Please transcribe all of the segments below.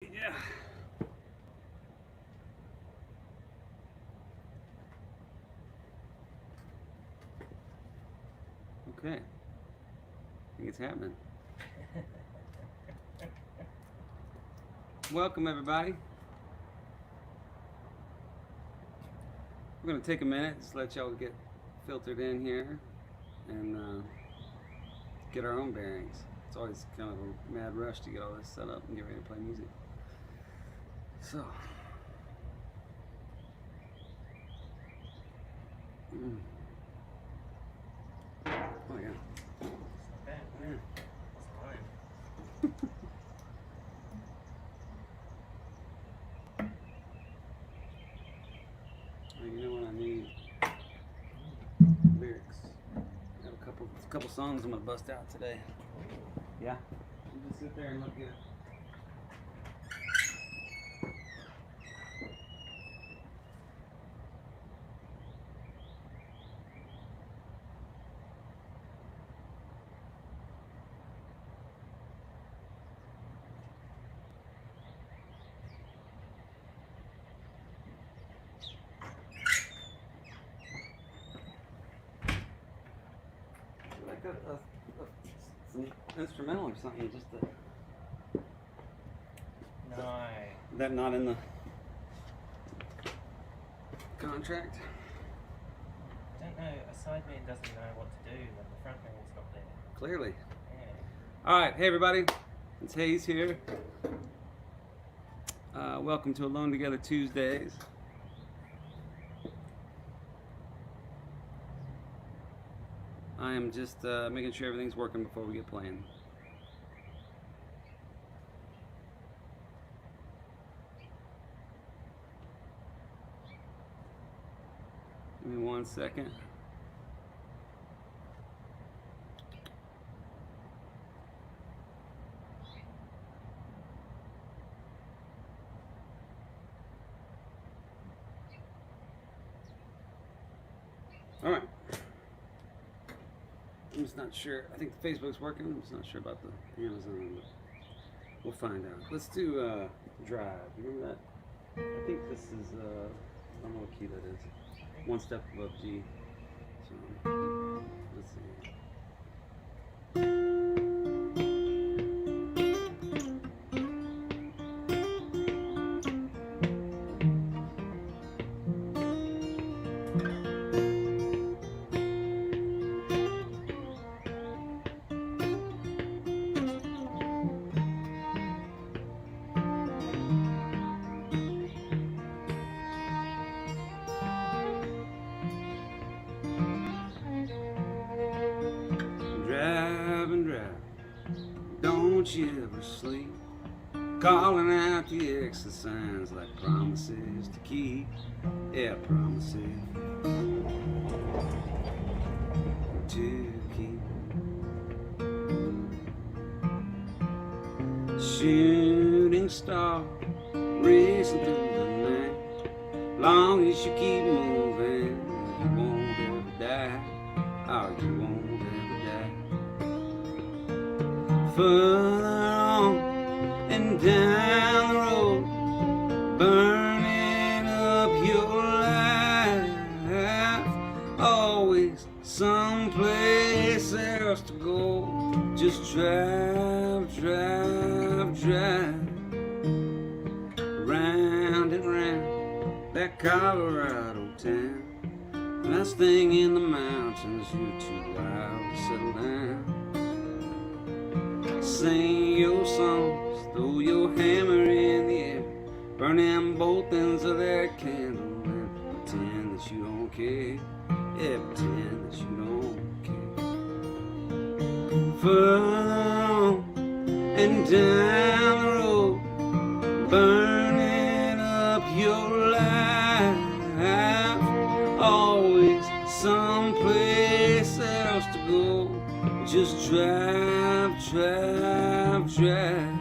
Yeah. Okay. I think it's happening. Welcome, everybody. We're going to take a minute, just let y'all get filtered in here and get our own bearings. It's always kind of a mad rush to get all this set up and get ready to play music. So. Oh, yeah. Bad, Yeah. It's mine. You know what I need? Lyrics. I have a couple songs I'm gonna bust out today. Yeah. You just sit there and look good. Like some instrumental or something, just to, No. that not in the contract. I don't know. A side man doesn't know what to do when the front man's not there. Clearly. Yeah. All right, hey everybody, it's Hayes here. Welcome to Alone Together Tuesdays. I am just making sure everything's working before we get playing. Give me 1 second. All right. I'm just not sure. I think Facebook's working. I'm just not sure about the Amazon, but we'll find out. Let's do Drive. You remember that? I think this is, I don't know what key that is. One step above G. So, let's see. Don't you ever sleep, calling out the exit signs like promises to keep. Yeah, promises to keep. Shooting star racing through the night. Long as you keep moving, you won't ever die. Oh, you won't ever die. Further on and down the road, burning up your life. Always someplace else to go. Just drive, drive, drive. Round and round that Colorado town. Last thing in the mountains, you're too wild to settle down. Sing your songs, throw your hammer in the air, burn them both ends of that candle and pretend that you don't care. Yeah, pretend that you don't care. Further on and down the road, burning up your life. Always someplace else to go. Just drive, drive, drive.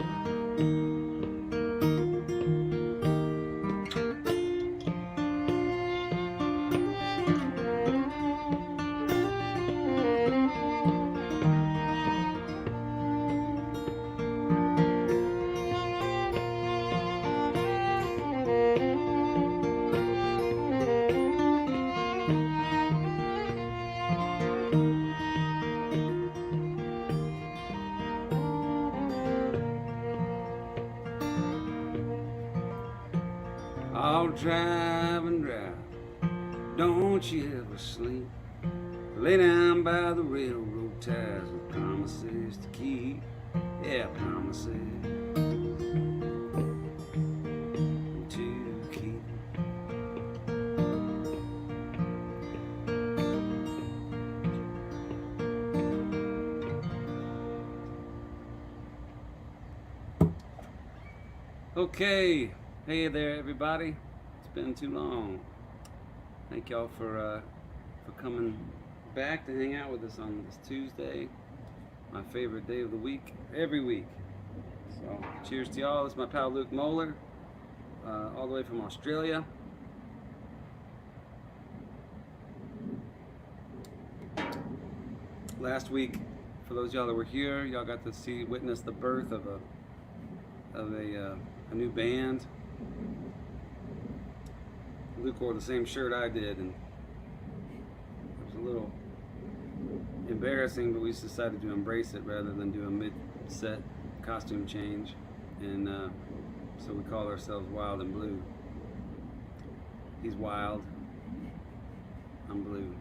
I'll drive and drive. Don't you ever sleep. Lay down by the railroad ties with promises to keep. Yeah, promises to keep. Okay, hey there everybody. It's been too long. Thank y'all for coming back to hang out with us on this Tuesday, my favorite day of the week, every week. So cheers to y'all. This is my pal Luke Moeller, all the way from Australia. Last week, for those of y'all that were here, y'all got to witness the birth of a new band. Luke wore the same shirt I did, and it was a little embarrassing, but we decided to embrace it rather than do a mid-set costume change, and so we call ourselves Wild and Blue. He's wild, I'm blue.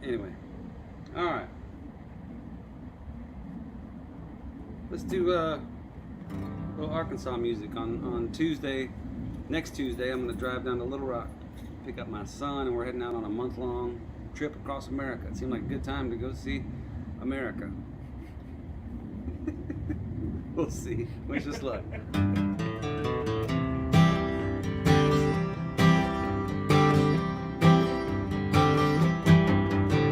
Anyway, all right. Let's do a little Arkansas music on Tuesday. Next Tuesday, I'm going to drive down to Little Rock, pick up my son, and we're heading out on a month-long trip across America. It seemed like a good time to go see America. We'll see. Wish us luck.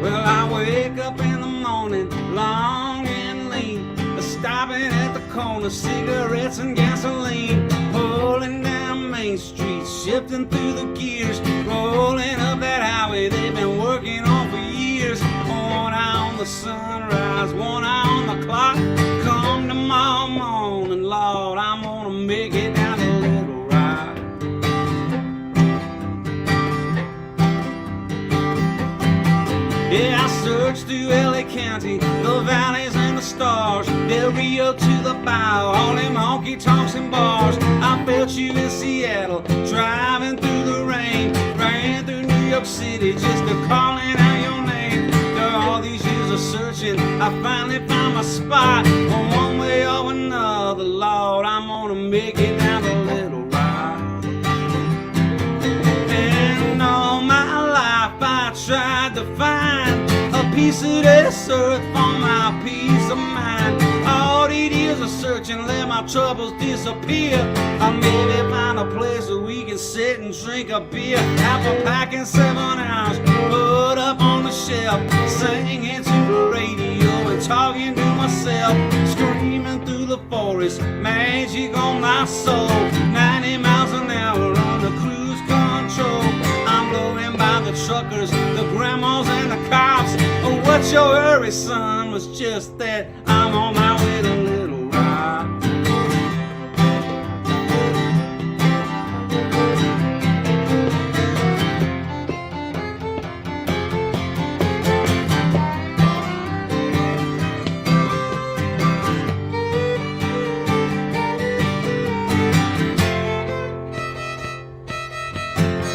Well, I wake up in the morning, long and lean, stopping at the corner, cigarettes and gasoline, pulling down Main Street, shifting through the gears, rolling up that highway they've been working on for years. One eye on the sunrise, one eye on the clock. Come tomorrow morning, Lord, I'm gonna make it down to Little Rock. Yeah, I searched through LA County, the valleys and the stars, Del Rio to the Bayou, all them honky-tonks and bars. I felt you in Seattle, driving through the rain, ran through New York City just to calling out your name. After all these years of searching, I finally found my spot. One way or another, Lord, I'm gonna make it down to Little Rock. And all my life I tried to find a piece of this earth for my peace of mind. All these years of searching let my troubles disappear. I'll maybe find a place where we can sit and drink a beer. Apple packing 7 hours, put up on the shelf, singing to the radio and talking to myself, screaming through the forest, magic on my soul. 90 miles an hour on the cruise control. I'm blowing by the truckers, the grandmas and the cops. Oh, what's your hurry, son? Was just that I'm on my way to Little Rock.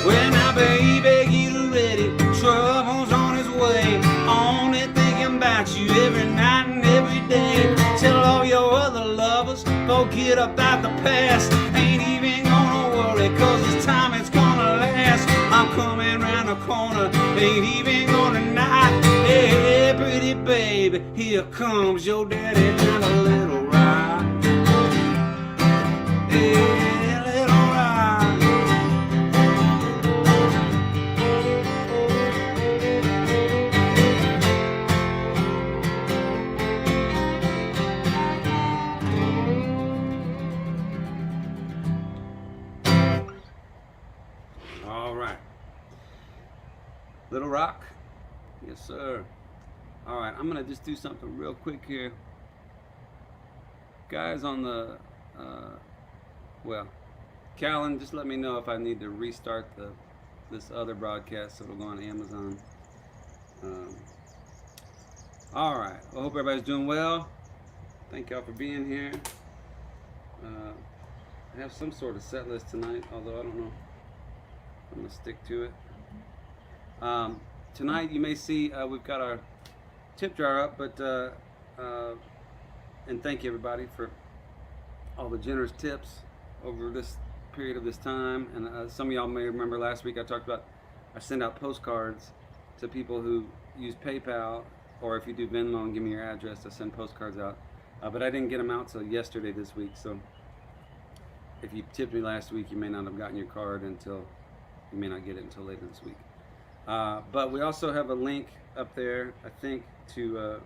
Well, now, baby, get ready. Trouble's on his way. Only thinking about you every night and every day. Tell all your other lovers, forget about the past. Ain't even gonna worry, cause this time it's gonna last. I'm coming round the corner, ain't even gonna knock. Hey, pretty baby, here comes your daddy down to Little Rock. Hey, Little Rock. All right. Little Rock? Yes, sir. All right, I'm going to just do something real quick here. Guys on the, well, Callan, just let me know if I need to restart this other broadcast so it'll go on Amazon. All right, well, I hope everybody's doing well. Thank y'all for being here. I have some sort of set list tonight, although I don't know. I'm gonna stick to it. Tonight you may see we've got our tip jar up, but and thank you everybody for all the generous tips over this period of this time. And some of y'all may remember last week I talked about I send out postcards to people who use PayPal, or if you do Venmo and give me your address, I send postcards out. But I didn't get them out till yesterday this week, so if you tipped me last week, you may not have gotten your card until, you may not get it until later this week. But we also have a link up there, I think, to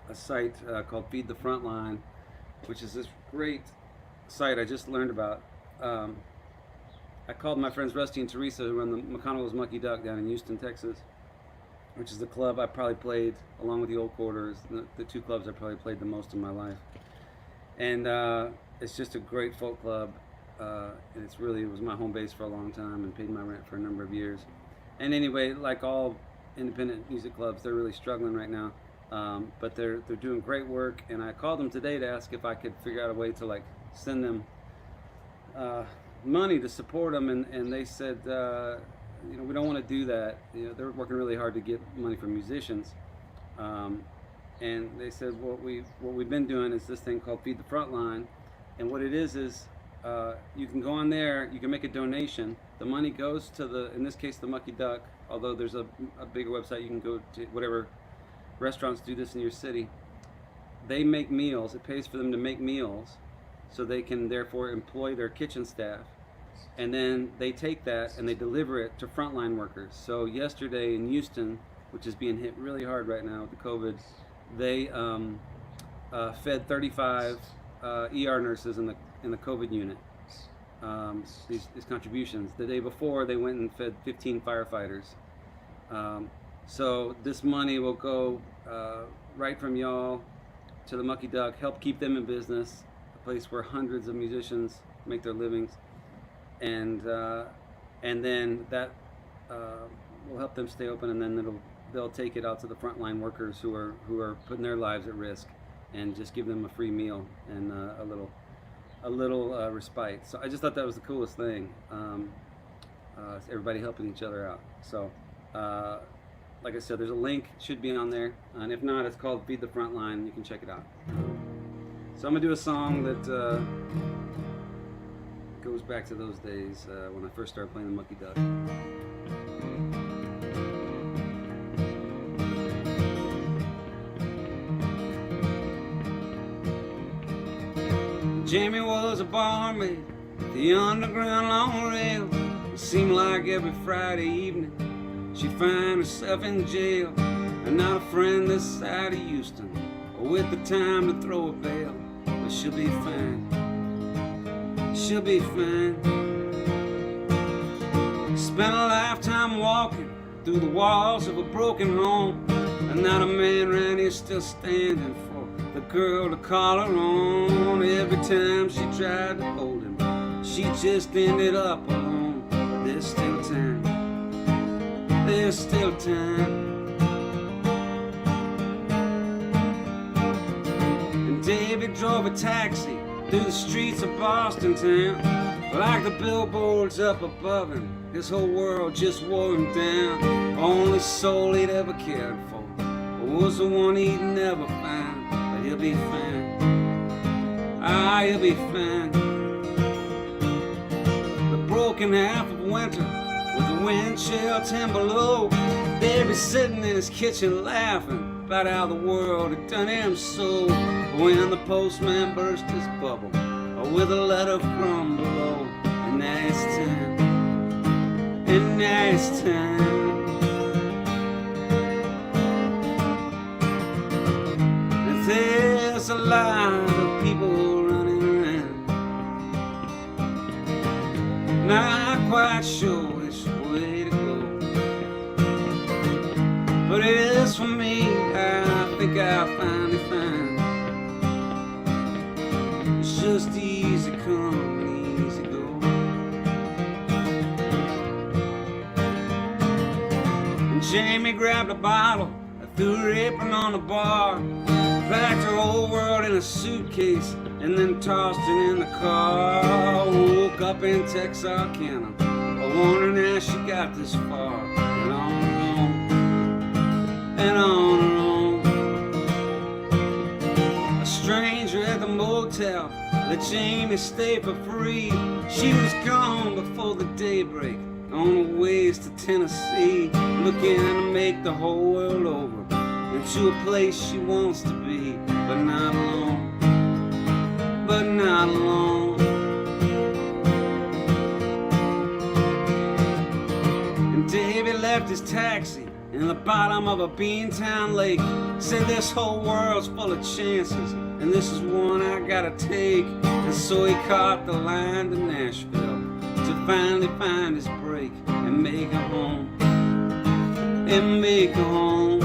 a site called Feed the Frontline, which is this great site I just learned about. I called my friends Rusty and Teresa, who run the McConnell's Mucky Duck down in Houston, Texas, which is the club I probably played, along with the Old Quarters, the two clubs I probably played the most in my life. And it's just a great folk club, and it was my home base for a long time and paid my rent for a number of years. And anyway, like all independent music clubs, they're really struggling right now, but they're doing great work. And I called them today to ask if I could figure out a way to send them money to support them, and they said, we don't want to do that. They're working really hard to get money from musicians, and they said what we've been doing is this thing called Feed the Frontline, and what it is you can go on there, you can make a donation. The money goes to in this case, the Mucky Duck, although there's a bigger website you can go to, whatever restaurants do this in your city. They make meals, it pays for them to make meals, so they can therefore employ their kitchen staff. And then they take that and they deliver it to frontline workers. So yesterday in Houston, which is being hit really hard right now with the COVID, they fed 35 ER nurses in the COVID unit. These contributions. The day before, they went and fed 15 firefighters. So this money will go right from y'all to the Mucky Duck, help keep them in business, a place where hundreds of musicians make their livings, and then that will help them stay open, and then they'll take it out to the frontline workers who are putting their lives at risk, and just give them a free meal and a little respite. So I just thought that was the coolest thing. Everybody helping each other out. So like I said, there's a link, should be on there, and if not, it's called Feed the Frontline. You can check it out. So I'm gonna do a song that goes back to those days when I first started playing the Mucky Duck. Jamie was a barmaid at the underground long rail. It seemed like every Friday evening she'd find herself in jail, and not a friend this side of Houston, or with the time to throw a bail. But she'll be fine, she'll be fine. Spent a lifetime walking through the walls of a broken home, and not a man around here still standing for the girl to call her own. Every time she tried to hold him, she just ended up alone. But there's still time, there's still time. And David drove a taxi through the streets of Boston town, like the billboards up above him. His whole world just wore him down. Only soul he'd ever cared for was the one he'd never find. But he'll be fine, he'll be fine. The broken half of winter, with the wind chill 10 below, they'd be sitting in his kitchen laughing about how the world had done him so. When the postman burst his bubble with a letter from below, and now it's time, and now it's time. And there's a lot of people running around, not quite sure which way to go. But it is for me, I think I'll finally find. It's just easy come and easy go. And Jamie grabbed a bottle, threw her apron on the bar, packed her whole world in a suitcase, and then tossed it in the car. Woke up in Texarkana, wondering how she got this far. And on her own, and on her own. A stranger at the motel let Jamie stay for free. She was gone before the daybreak, on her ways to Tennessee, looking to make the whole world over, into a place she wants to be, but not alone, but not alone. And Davy left his taxi in the bottom of a Beantown lake, said this whole world's full of chances, and this is one I gotta take. And so he caught the line to Nashville to finally find his break and make a home, and make a home.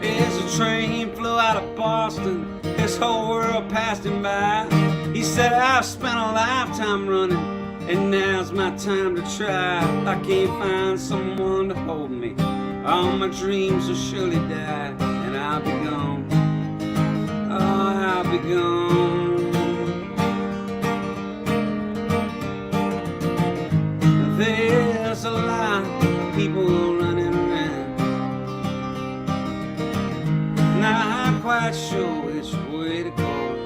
As the train flew out of Boston, his whole world passed him by. He said, I've spent a lifetime running, and now's my time to try. I can't find someone to hold me, all my dreams will surely die, and I'll be gone, oh, I'll be gone. There's a lot of people running around, not quite sure which way to go,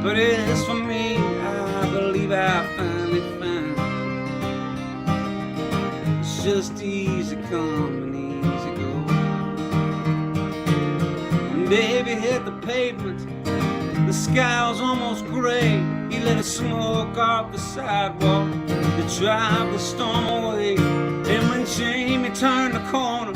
but as for me, I believe I finally found it's just easy come and easy go. When Davy hit the pavement, the sky was almost gray. He let it smoke off the sidewalk to drive the storm away. And when Jamie turned the corner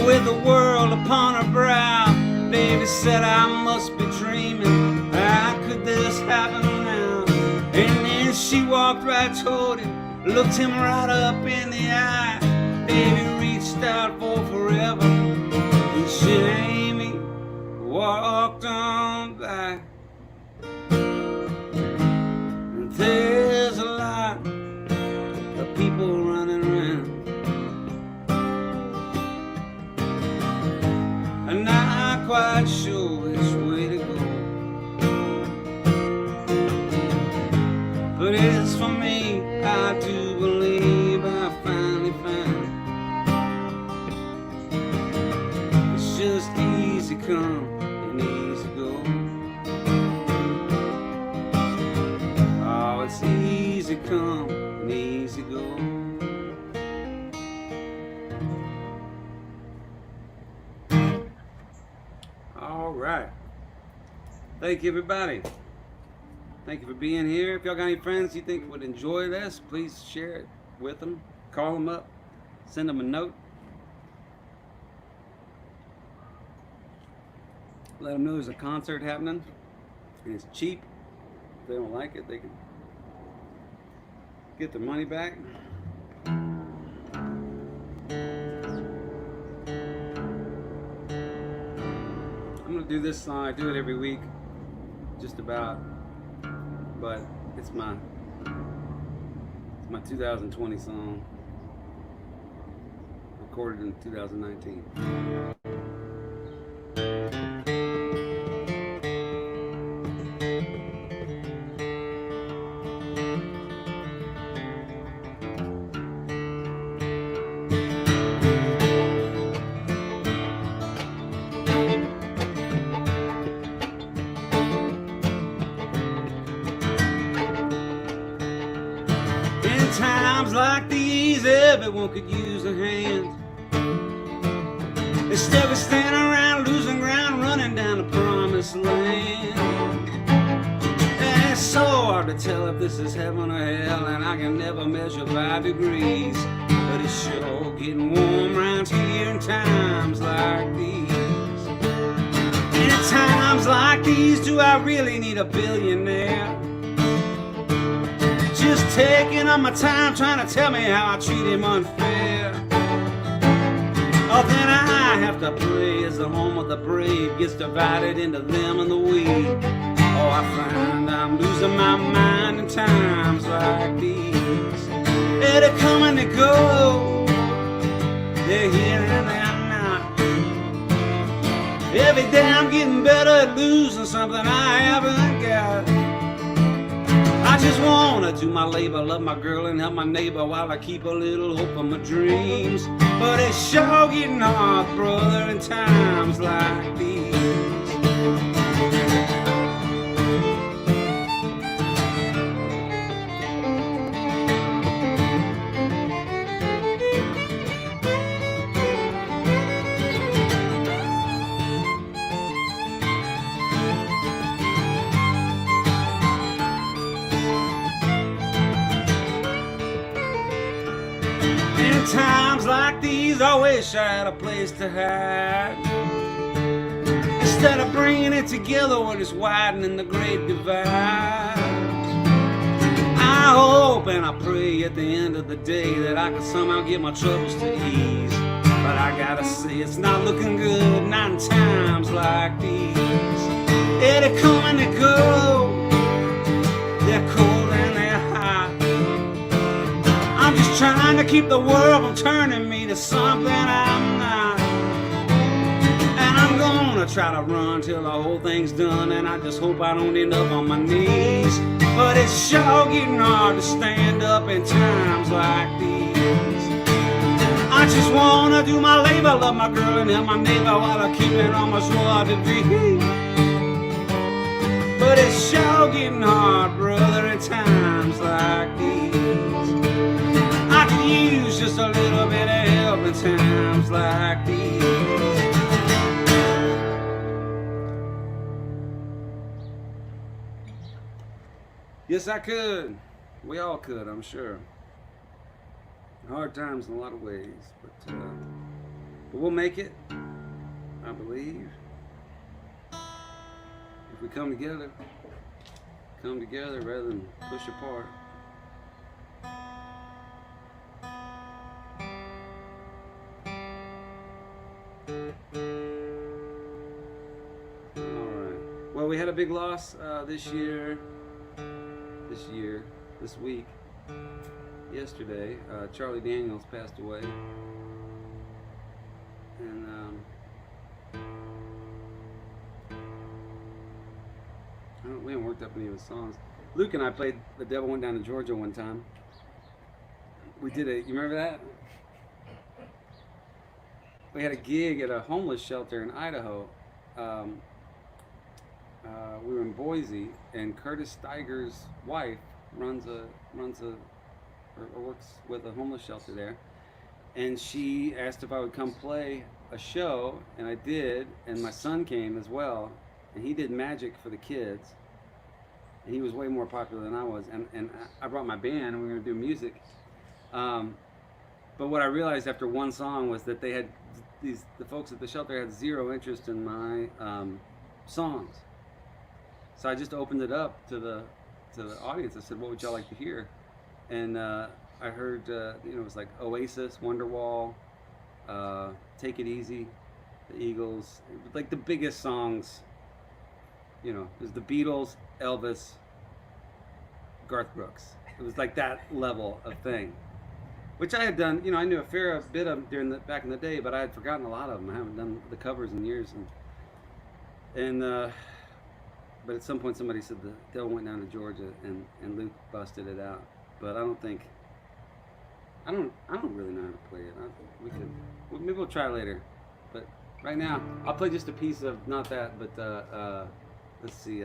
with the world upon her brow, Davy said, I must be dreaming. How could this happen now? And then she walked right toward him, looked him right up in the eye. Davy reached out for forever, and Jamie walked on by. And there's a lot of people running around, and not quite sure which way to go, but as for me, I do believe I finally found it's just easy come and easy go. Oh, it's easy come and easy go. All right. Thank you, everybody. Thank you for being here. If y'all got any friends you think would enjoy this, please share it with them. Call them up. Send them a note. Let them know there's a concert happening. And it's cheap. If they don't like it, they can get their money back. I'm going to do this song. I do it every week. Just about. But it's my 2020 song, recorded in 2019. Times like these, everyone could use a hand. Instead of standing around losing ground, running down the promised land. And it's so hard to tell if this is heaven or hell, and I can never measure by degrees, but it's sure getting warm around here in times like these. In times like these, do I really need a billionaire? Just taking up my time trying to tell me how I treat him unfair. Oh, then I have to pray as the home of the brave gets divided into them and the we. Oh, I find I'm losing my mind in times like these. Yeah, they come and they go, they're here and they're not. Every day I'm getting better at losing something I haven't got. I just wanna do my labor, love my girl and help my neighbor while I keep a little hope of my dreams. But it's sure getting hard, brother, in times like these. Times like these, I wish I had a place to hide. Instead of bringing it together when it's widening the great divide. I hope and I pray at the end of the day that I can somehow get my troubles to ease. But I gotta say it's not looking good, not in times like these. Yeah, they come and they go, they're cold and they're hot. I'm just trying to keep the world from turning me to something I'm not. And I'm gonna try to run till the whole thing's done, and I just hope I don't end up on my knees. But it's sure getting hard to stand up in times like these. I just wanna do my labor, love my girl and help my neighbor while I keep it on my joie de vivre. But it's sure getting hard, brother, in times like these. I could use just a little bit of help in times like these. Yes, I could. We all could, I'm sure. Hard times in a lot of ways, but we'll make it, I believe. If we come together rather than push apart. Alright. Well, we had a big loss this week. Yesterday, Charlie Daniels passed away. And we haven't worked up any of his songs. Luke and I played The Devil Went Down to Georgia one time. We did you remember that? We had a gig at a homeless shelter in Idaho. We were in Boise, and Curtis Steiger's wife works with a homeless shelter there. And she asked if I would come play a show, and I did, and my son came as well, and he did magic for the kids. And he was way more popular than I was, and I brought my band, and we were going to do music. But what I realized after one song was that the folks at the shelter had zero interest in my songs. So I just opened it up to the audience. I said, "What would y'all like to hear?" And I heard, it was like Oasis, Wonderwall, Take It Easy, the Eagles, like the biggest songs. It was the Beatles, Elvis, Garth Brooks. It was like that level of thing, which I had done. I knew a fair bit of back in the day, but I had forgotten a lot of them. I haven't done the covers in years, but at some point somebody said The Devil Went Down to Georgia, and Luke busted it out. But I don't really know how to play it. Maybe we'll try later. But right now, I'll play just a piece of, not that, but let's see.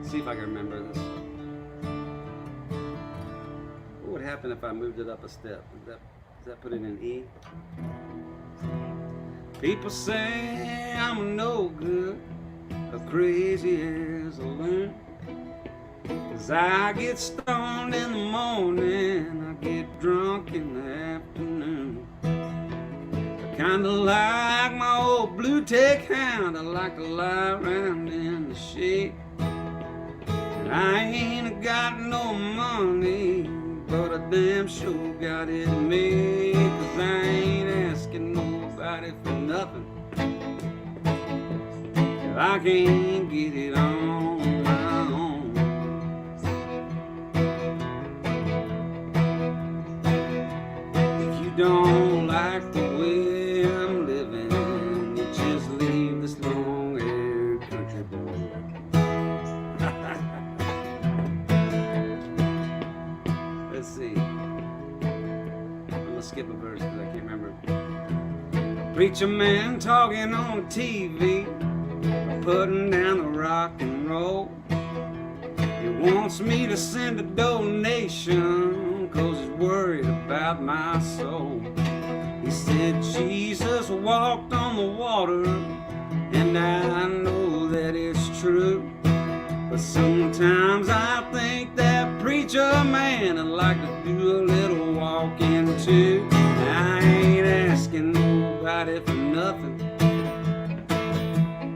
See if I can remember this. What would happen if I moved it up a step? Does that put it in E? People say I'm no good, crazy as a loon. 'Cause I get stoned in the morning, I get drunk in the afternoon. I kinda like my old blue tech hound, I like to lie around in the shade. And I ain't got no money, but I damn sure got it made. 'Cause I ain't asking nobody for nothing, if I can't get it on my own. If you Preacher man talking on TV, putting down the rock and roll. He wants me to send a donation, 'cause he's worried about my soul. He said Jesus walked on the water, and I know that it's true. But sometimes I think that preacher man would like to do a little walking too. I ain't asking nobody for nothing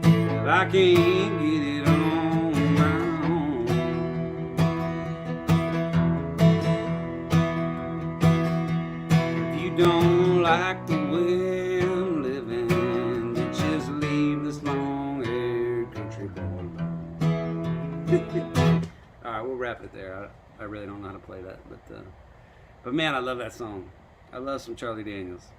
if I can't get it on my own. If you don't like the way I'm living, you just leave this long-haired country boy alone. Alright, we'll wrap it there. I really don't know how to play that, but man, I love that song. I love some Charlie Daniels.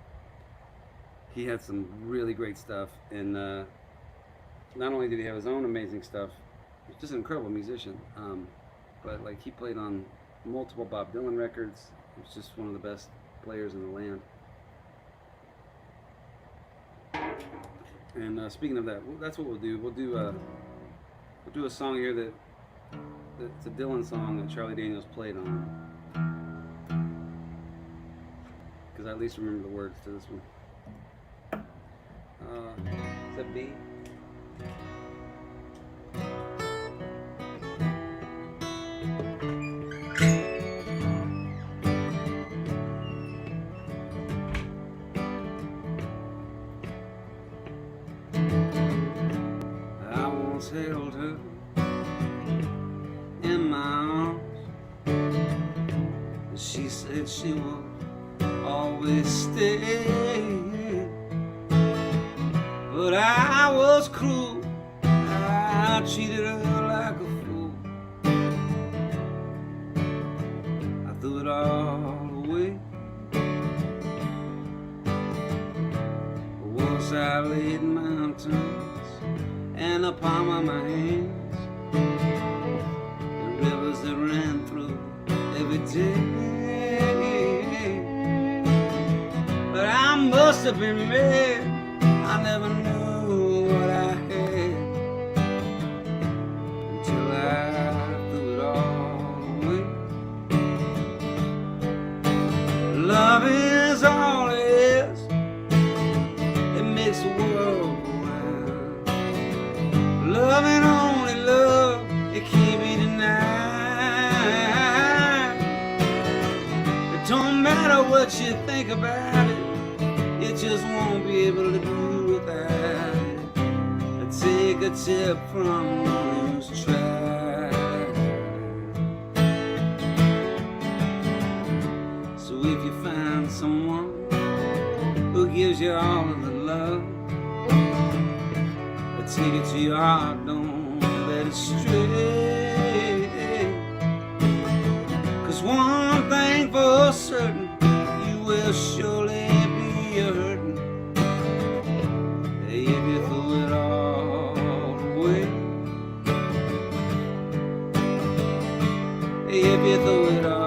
He had some really great stuff, and not only did he have his own amazing stuff, he's just an incredible musician, but like he played on multiple Bob Dylan records. He was just one of the best players in the land. And speaking of that, that's what we'll do. We'll do a song here that's a Dylan song that Charlie Daniels played on, because I at least remember the words to this one. Is that B? I once held her in my arms. She said she would always stay, but I was cruel. I treated her like a fool. I threw it all away. But once I laid mountains and the palm of my hands, and rivers that ran through every day. But I must have been mad. I never knew what I had until I threw it all away. Love is all it is. It makes the world go round. Love and only love, it can't be denied. It don't matter what you think about it, it just won't be able to do without it. Take a tip from those who's tried. So if you find someone who gives you all of the love, take it to your heart, don't let it stray. 'Cause one thing for certain, you will surely be hurting if you throw it all away. If you throw it all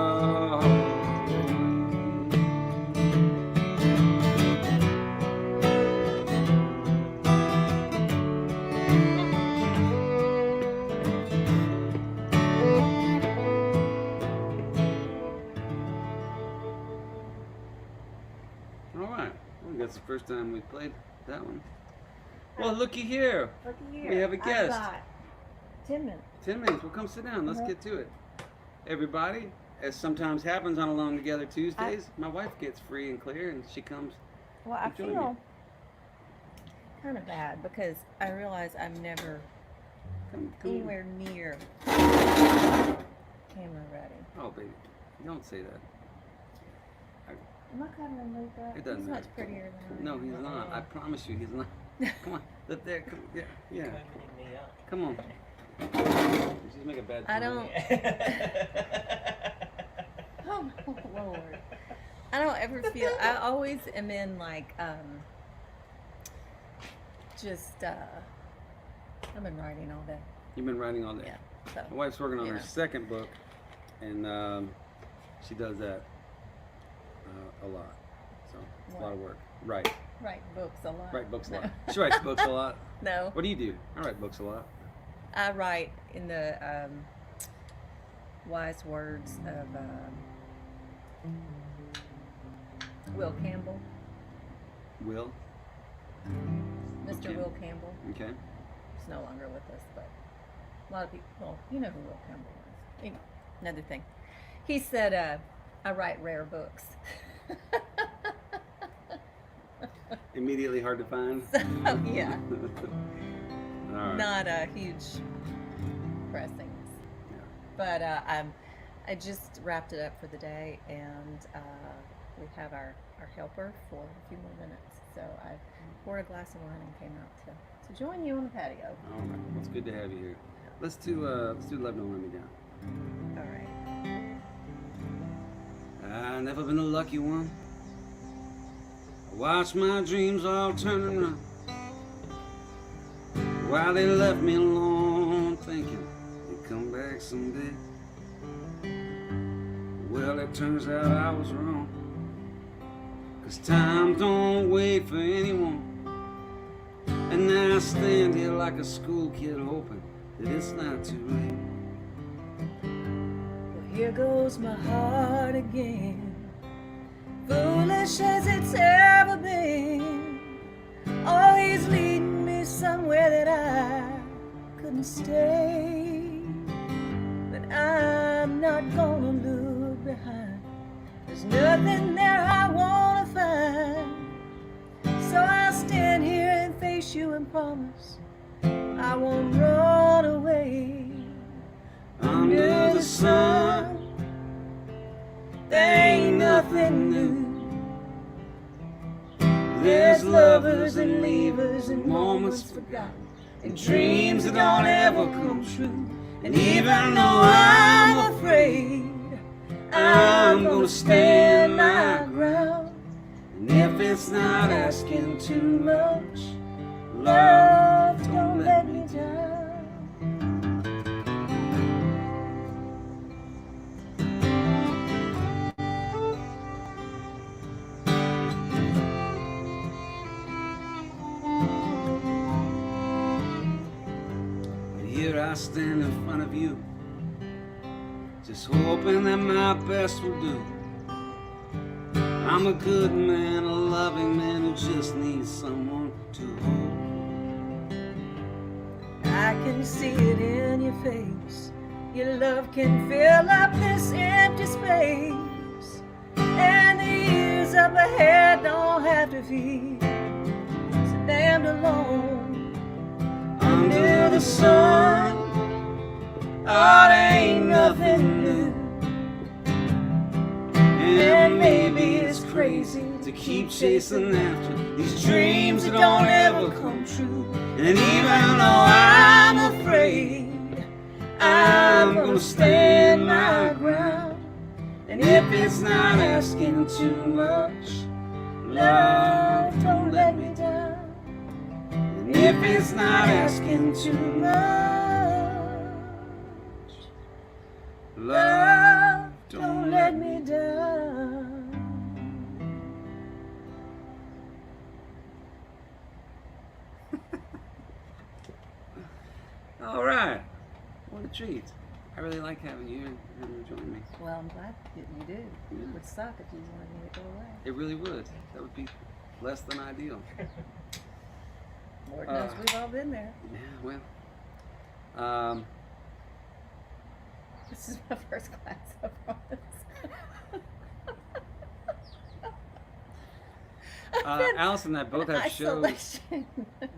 That's the first time we played that one. Well, looky here. Looky here. We have a guest. I've got 10 minutes. 10 minutes. Well, come sit down. Let's get to it. Everybody, as sometimes happens on Alone Together Tuesdays, my wife gets free and clear and she comes. Well, I feel kind of bad because I realize I'm never anywhere near camera ready. Oh, baby. Don't say that. Am I covering Luca? It doesn't He's matter. much prettier than I am. No, he's not. I promise you, he's not. Come on. Lift there. Come, yeah. Opening me up. Come on. She's making a bad I don't. Oh, Lord. I don't ever feel. I always am in like I've been writing all day. You've been writing all day. Yeah. So. My wife's working on her second book, and she does that a lot. So it's a lot of work. Right. write books a lot. Write books a No. lot. She writes books a lot. No. What do you do? I write books a lot. I write in the wise words of Will Campbell. Will? Mr. Okay. Will Campbell. Okay. He's no longer with us, but a lot of people, well, you know who Will Campbell was. Anyway, another thing. He said, I write rare books. Immediately hard to find? So, yeah. All right. Not a huge pressings. Yeah. But I just wrapped it up for the day, and we have our helper for a few more minutes. So I poured a glass of wine and came out to join you on the patio. All right. Well, it's good to have you here. Let's do Love Don't Let Me Down. All right. I've never been a lucky one. I watched my dreams all turn around while they left me alone, thinking they'd come back someday. Well, it turns out I was wrong, 'cause time don't wait for anyone. And now I stand here like a school kid hoping that it's not too late. Well, here goes my heart again, foolish as it's ever been, always leading me somewhere that I couldn't stay. But I'm not gonna look behind, there's nothing there I wanna find. So I'll stand here and face you and promise I won't run away. Under the sun, there ain't nothing new. there's lovers and leavers and moments forgotten, and dreams that don't ever come true. And even though I'm afraid, I'm gonna stand my ground. And if it's not asking too much, love, don't let me down. Here I stand in front of you, just hoping that my best will do. I'm a good man, a loving man who just needs someone to hold. I can see it in your face, your love can fill up this empty space, and the years up ahead don't have to feel so damned alone. Under the sun, oh, there ain't nothing new. And maybe it's crazy to keep chasing after these dreams that don't ever come true. And even though I'm afraid, I'm gonna stand my ground. And if it's not asking too much, love, don't let me down. And if it's not asking too much, love, don't let me down. All right. What a treat. I really like having you and joining me. Well, I'm glad that you do. Yeah. It would suck if you wanted me to go away. It really would. That would be less than ideal. Lord knows we've all been there. Yeah, well. This is my first class, I promise. Alice and I both have shows. Isolation.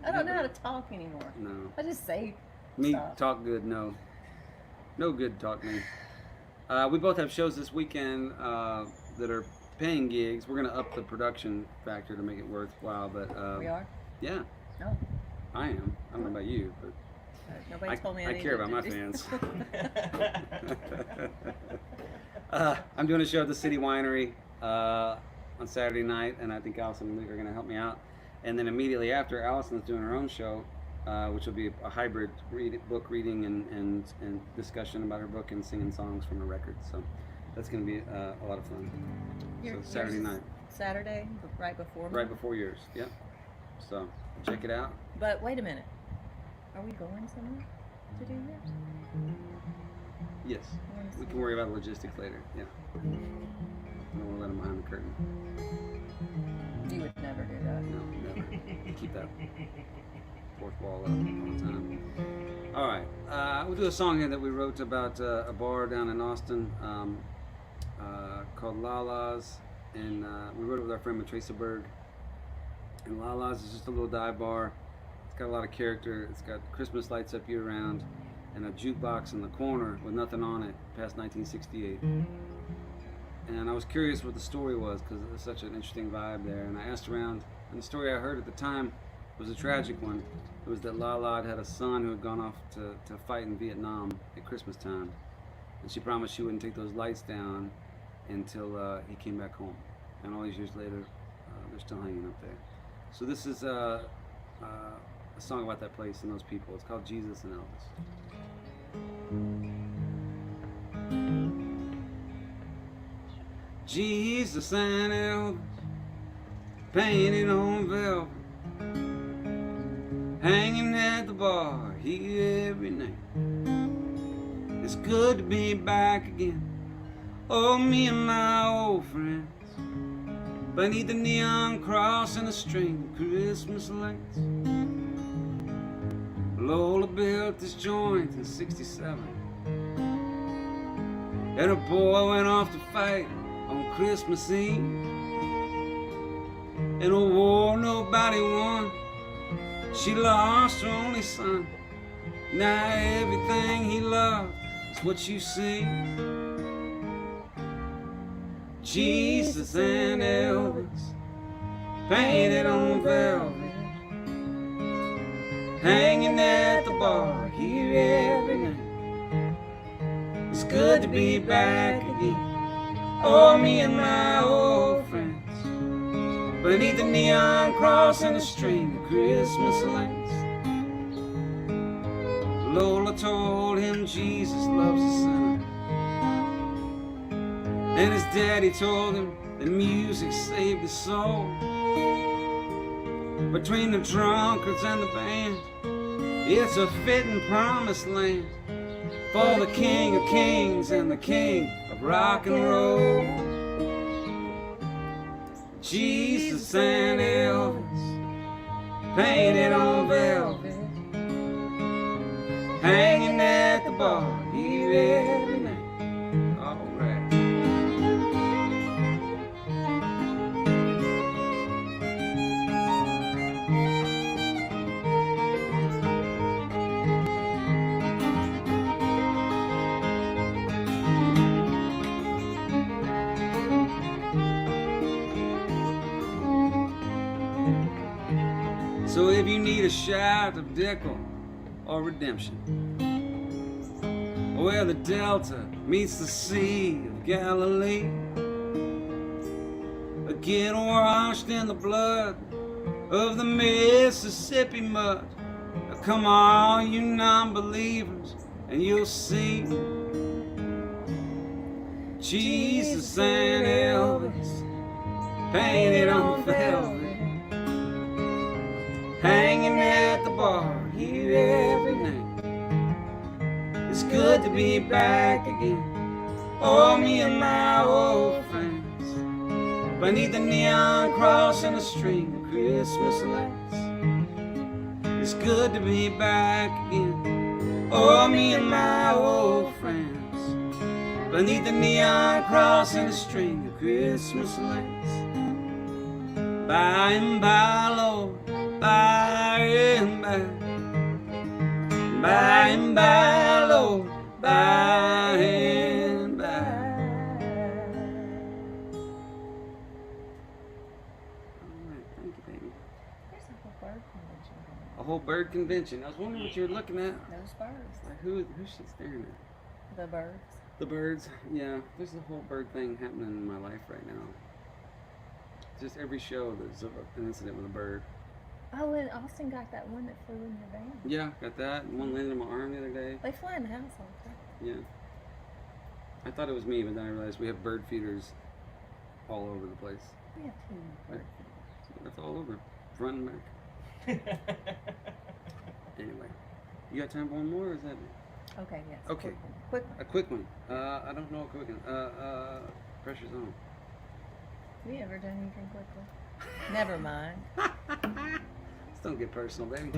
I don't know how to talk anymore. No. I just say Me stuff. talk good, no. No good talk me. We both have shows this weekend that are paying gigs. We're going to up the production factor to make it worthwhile, but We are? yeah, No. I am. I don't know about you, but Nobody told me I I needed care about to my do- fans. I'm doing a show at the City Winery on Saturday night, and I think Allison and Luke are going to help me out. And then immediately after, Allison's doing her own show, which will be a hybrid book reading and discussion about her book and singing songs from her record. So that's going to be a lot of fun. So Saturday night. Saturday, right before. Right mine. before yours. Yep. So check it out. But wait a minute. Are we going somewhere to do yours? Yes. We can worry about logistics later. Yeah. I don't want to let them behind the curtain. You would never do that. No, never. Keep that fourth wall up all the time. All right. We'll do a song here that we wrote about a bar down in Austin called Lala's. And we wrote it with our friend Matresa Berg. And Lala's is just a little dive bar. It's got a lot of character. It's got Christmas lights up year round and a jukebox in the corner with nothing on it past 1968. And I was curious what the story was because it was such an interesting vibe there. And I asked around, and the story I heard at the time was a tragic one. It was that Lala had a son who had gone off to fight in Vietnam at Christmas time. And she promised she wouldn't take those lights down until he came back home. And all these years later, they're still hanging up there. So this is a song about that place and those people. It's called Jesus and Elvis. Jesus and Elvis, painted on velvet, hanging at the bar here every night. It's good to be back again. Oh, me and my old friends, beneath the neon cross and a string of Christmas lights. Lola built this joint in '67, and her boy went off to fight on Christmas Eve. In a war nobody won, she lost her only son. Now everything he loved is what you see. Jesus and Elvis, painted on velvet, hanging at the bar here every night. It's good to be back again. Oh, me and my old friends, beneath the neon cross and a string of Christmas lights. Lola told him Jesus loves a sinner, and his daddy told him that music saved his soul. Between the drunkards and the band, it's a fitting promised land for the King of Kings and the King of rock and roll. Jesus and Elvis, painted on velvet, hanging at the bar here every night. All right. So if you need a shot of Dickel or redemption, where the Delta meets the Sea of Galilee, get washed in the blood of the Mississippi mud, come on, you non-believers, and you'll see Jesus and Elvis, painted on velvet, hanging at the bar here every night. It's good to be back again. Oh, me and my old friends, beneath the neon cross and a string of Christmas lights. It's good to be back again. Oh, me and my old friends, beneath the neon cross and a string of Christmas lights. By and by, Lord, by and by, by and by, Lord, by and by. All right, thank you, baby. There's a whole bird convention going A whole bird convention. I was wondering what you were looking at. on. Those birds. Like, who's she staring at? The birds. The birds. Yeah, there's a whole bird thing happening in my life right now. Just every show there's an incident with a bird. Oh, and Austin got that one that flew in your van. Yeah, got that. One landed in my arm the other day. They fly in the house all the time. Yeah. I thought it was me, but then I realized we have bird feeders all over the place. We have two. Right. That's all over. Front and back. Anyway. You got time for one more, or is that it? Okay, yes. Okay. Quick one. A quick one. I don't know a quick one. Pressure's on. Have you ever done anything quickly? Never mind. Just don't get personal, baby.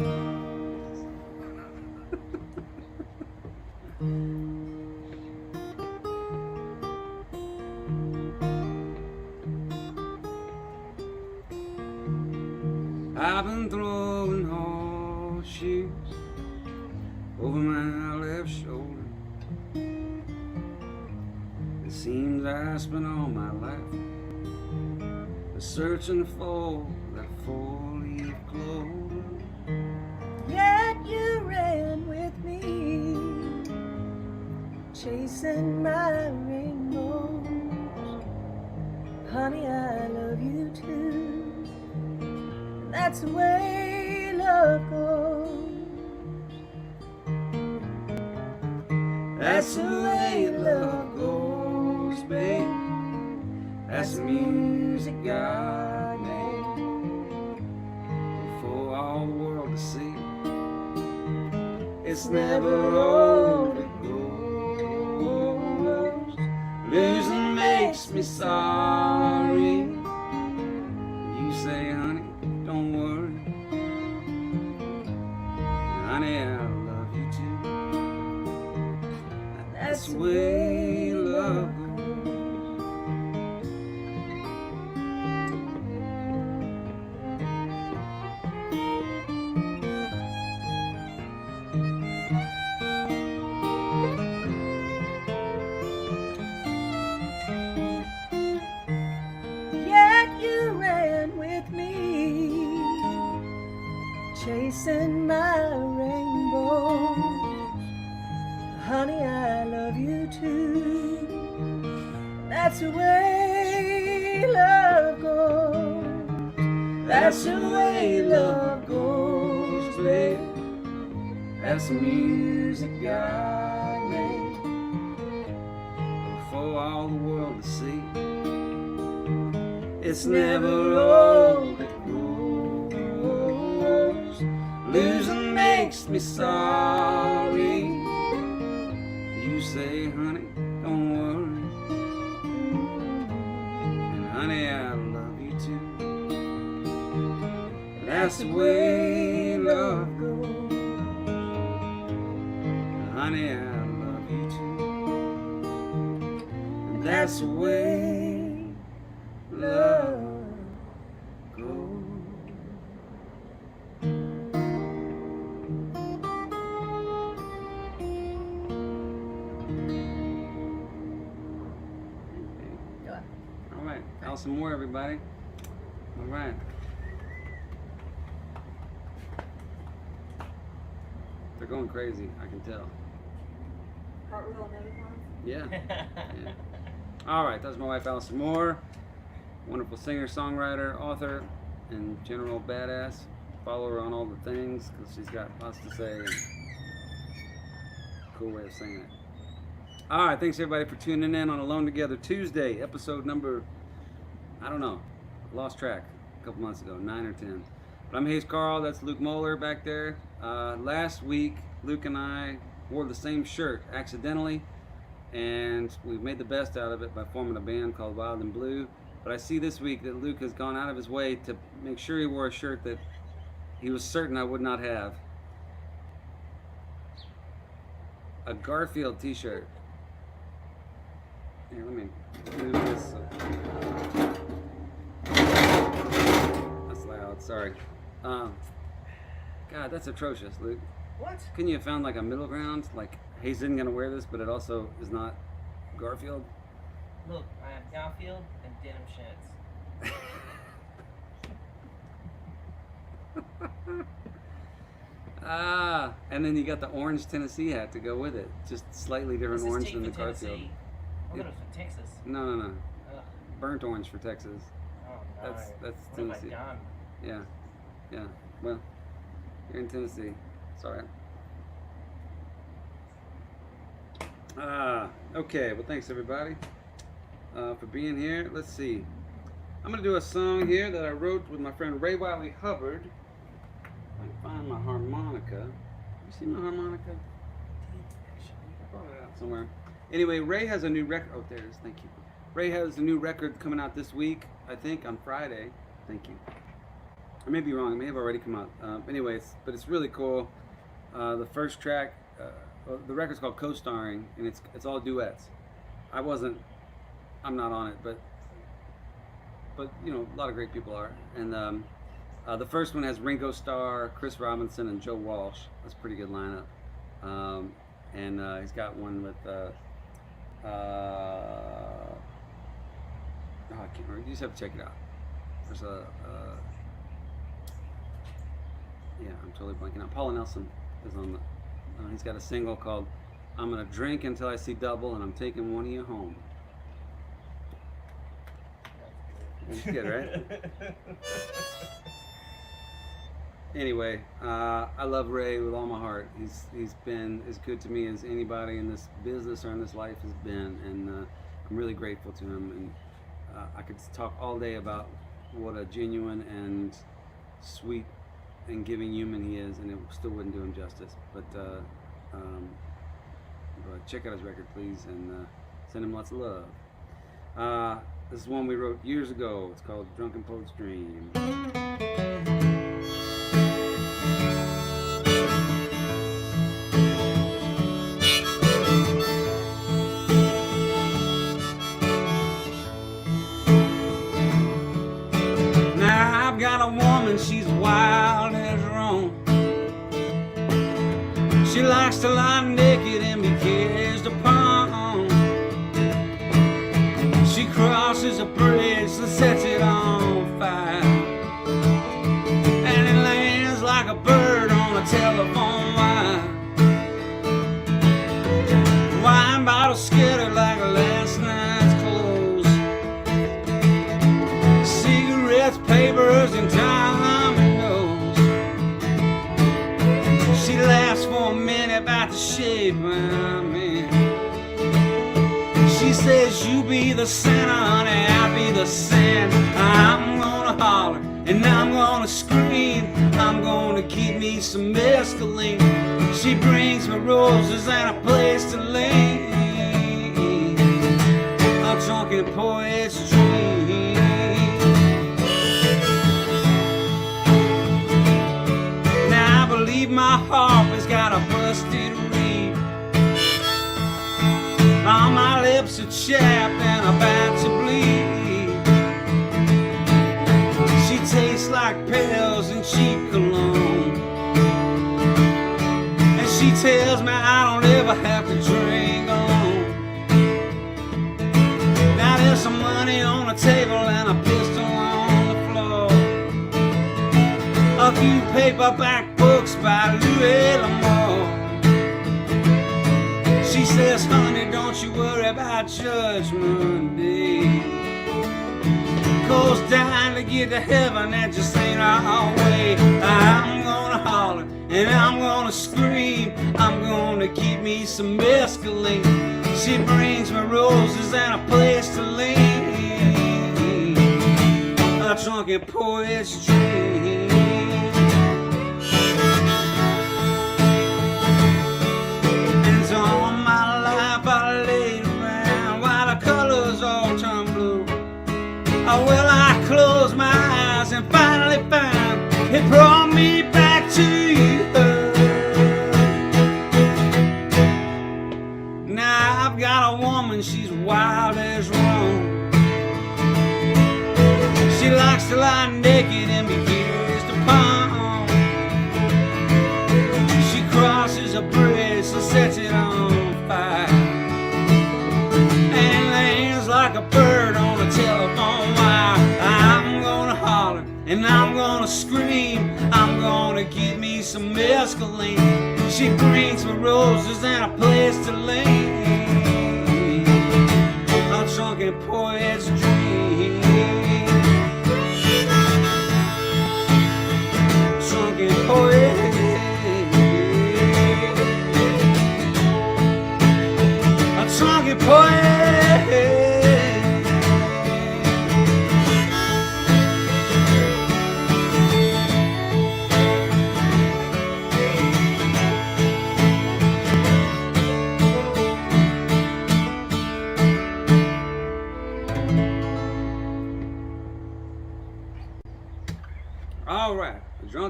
I've been throwing horseshoes over my left shoulder. It seems I spent all my life searching for that four-leaf clover. Yet you ran with me, chasing my rainbows. Honey, I love you too. That's the way love goes. That's the way love goes, babe. That's the music God made for all the world to see. It's never old, it goes. Losing makes me sorry. You say, honey, don't worry. Honey, I love you too. That's the way love goes. Chasing my rainbows. Honey, I love you too. That's the way love goes. That's the way love goes, babe. That's the music God made for all the world to see. It's never old. Losing makes me sorry. You say, honey, don't worry. And honey, I love you too. That's the way love goes. And honey, I love you too. And that's the way love goes. Some more, everybody. All right. They're going crazy, I can tell. Cartwheel and everything? Yeah. Yeah. All right, that's my wife, Allison Moore. Wonderful singer, songwriter, author, and general badass. Follow her on all the things because she's got lots to say. And cool way of saying it. All right, thanks everybody for tuning in on Alone Together Tuesday, episode number, I don't know, lost track a couple months ago, 9 or 10. But I'm Hayes Carll, that's Luke Moeller back there. Last week, Luke and I wore the same shirt accidentally, and we've made the best out of it by forming a band called Wild and Blue. But I see this week that Luke has gone out of his way to make sure he wore a shirt that he was certain I would not have. A Garfield t-shirt. Here, let me move this. That's loud, sorry. God, that's atrocious, Luke. What? Couldn't you have found like a middle ground? Like, Hayes isn't going to wear this, but it also is not Garfield? Look, I have Garfield and denim shirts. And then you got the orange Tennessee hat to go with it. Just slightly different This is orange cheap than the for Garfield. Tennessee. I thought it was for Texas. No. Ugh. Burnt orange for Texas. Oh no. That's What Tennessee. have I done? Yeah. Well, you're in Tennessee. Sorry. Okay. Well, thanks everybody for being here. Let's see. I'm gonna do a song here that I wrote with my friend Ray Wiley Hubbard. I can find my harmonica. You see my harmonica? I brought it out somewhere. Anyway, Ray has a new record. Oh, there it is. Thank you. Ray has a new record coming out this week. I think on Friday. Thank you. I may be wrong. It may have already come out. Anyways, but it's really cool. The first track, the record's called Co-Starring, and it's all duets. I'm not on it, but you know, a lot of great people are. And the first one has Ringo Starr, Chris Robinson, and Joe Walsh. That's a pretty good lineup. And he's got one with I can't remember. You just have to check it out. There's I'm totally blanking out. Paula Nelson is on the. He's got a single called "I'm Gonna Drink Until I See Double, and I'm Taking One of You Home." That's good, right? Anyway, I love Ray with all my heart. He's been as good to me as anybody in this business or in this life has been, and I'm really grateful to him. And I could talk all day about what a genuine and sweet and giving human he is, and it still wouldn't do him justice. But check out his record, please, and send him lots of love. This is one we wrote years ago. It's called Drunken Poet's Dream. Now I've got a woman, she's wild as her own. She likes to lie naked and be kissed upon. She crosses a bridge and sets it on fire, and it lands like a bird on a telephone wire. Wine bottles scattered like last night's clothes, cigarettes, papers, and dominoes. She laughs for a minute about the shape I'm in. She says, you be the Santa, honey, I'll be the sand. I'm gonna holler and I'm gonna scream. I'm gonna keep me some mescaline. She brings me roses and a place to lay. A drunken poet's dream. Now I believe my harp has got a busted reed. All my lips are chapped and about to bleed. She tastes like pills and cheap cologne, and she tells me I don't ever have to drink alone. Now there's some money on the table and a pistol on the floor, a few paperback books by Louis L'Amour. She says, honey, don't you worry about Judgment Day, 'cause dying to get to heaven, that just ain't our way. I'm gonna holler and I'm gonna scream. I'm gonna keep me some mescaline. She brings me roses and a place to lay. A drunken poet's dream. All my life I laid around while the colors all turn blue. Oh, well, I closed my eyes and finally found it brought me back to you. Now I've got a woman, she's wild as Rome. She likes to lie naked and be kissed upon. She crosses a bridge and sets it on fire, and it lands like a bird on a telephone wire. I'm gonna holler and I'm gonna scream. I'm gonna give me some mescaline. She brings me roses and a place to lay. A drunken poet's dream. Drunken poet. Drunken poet.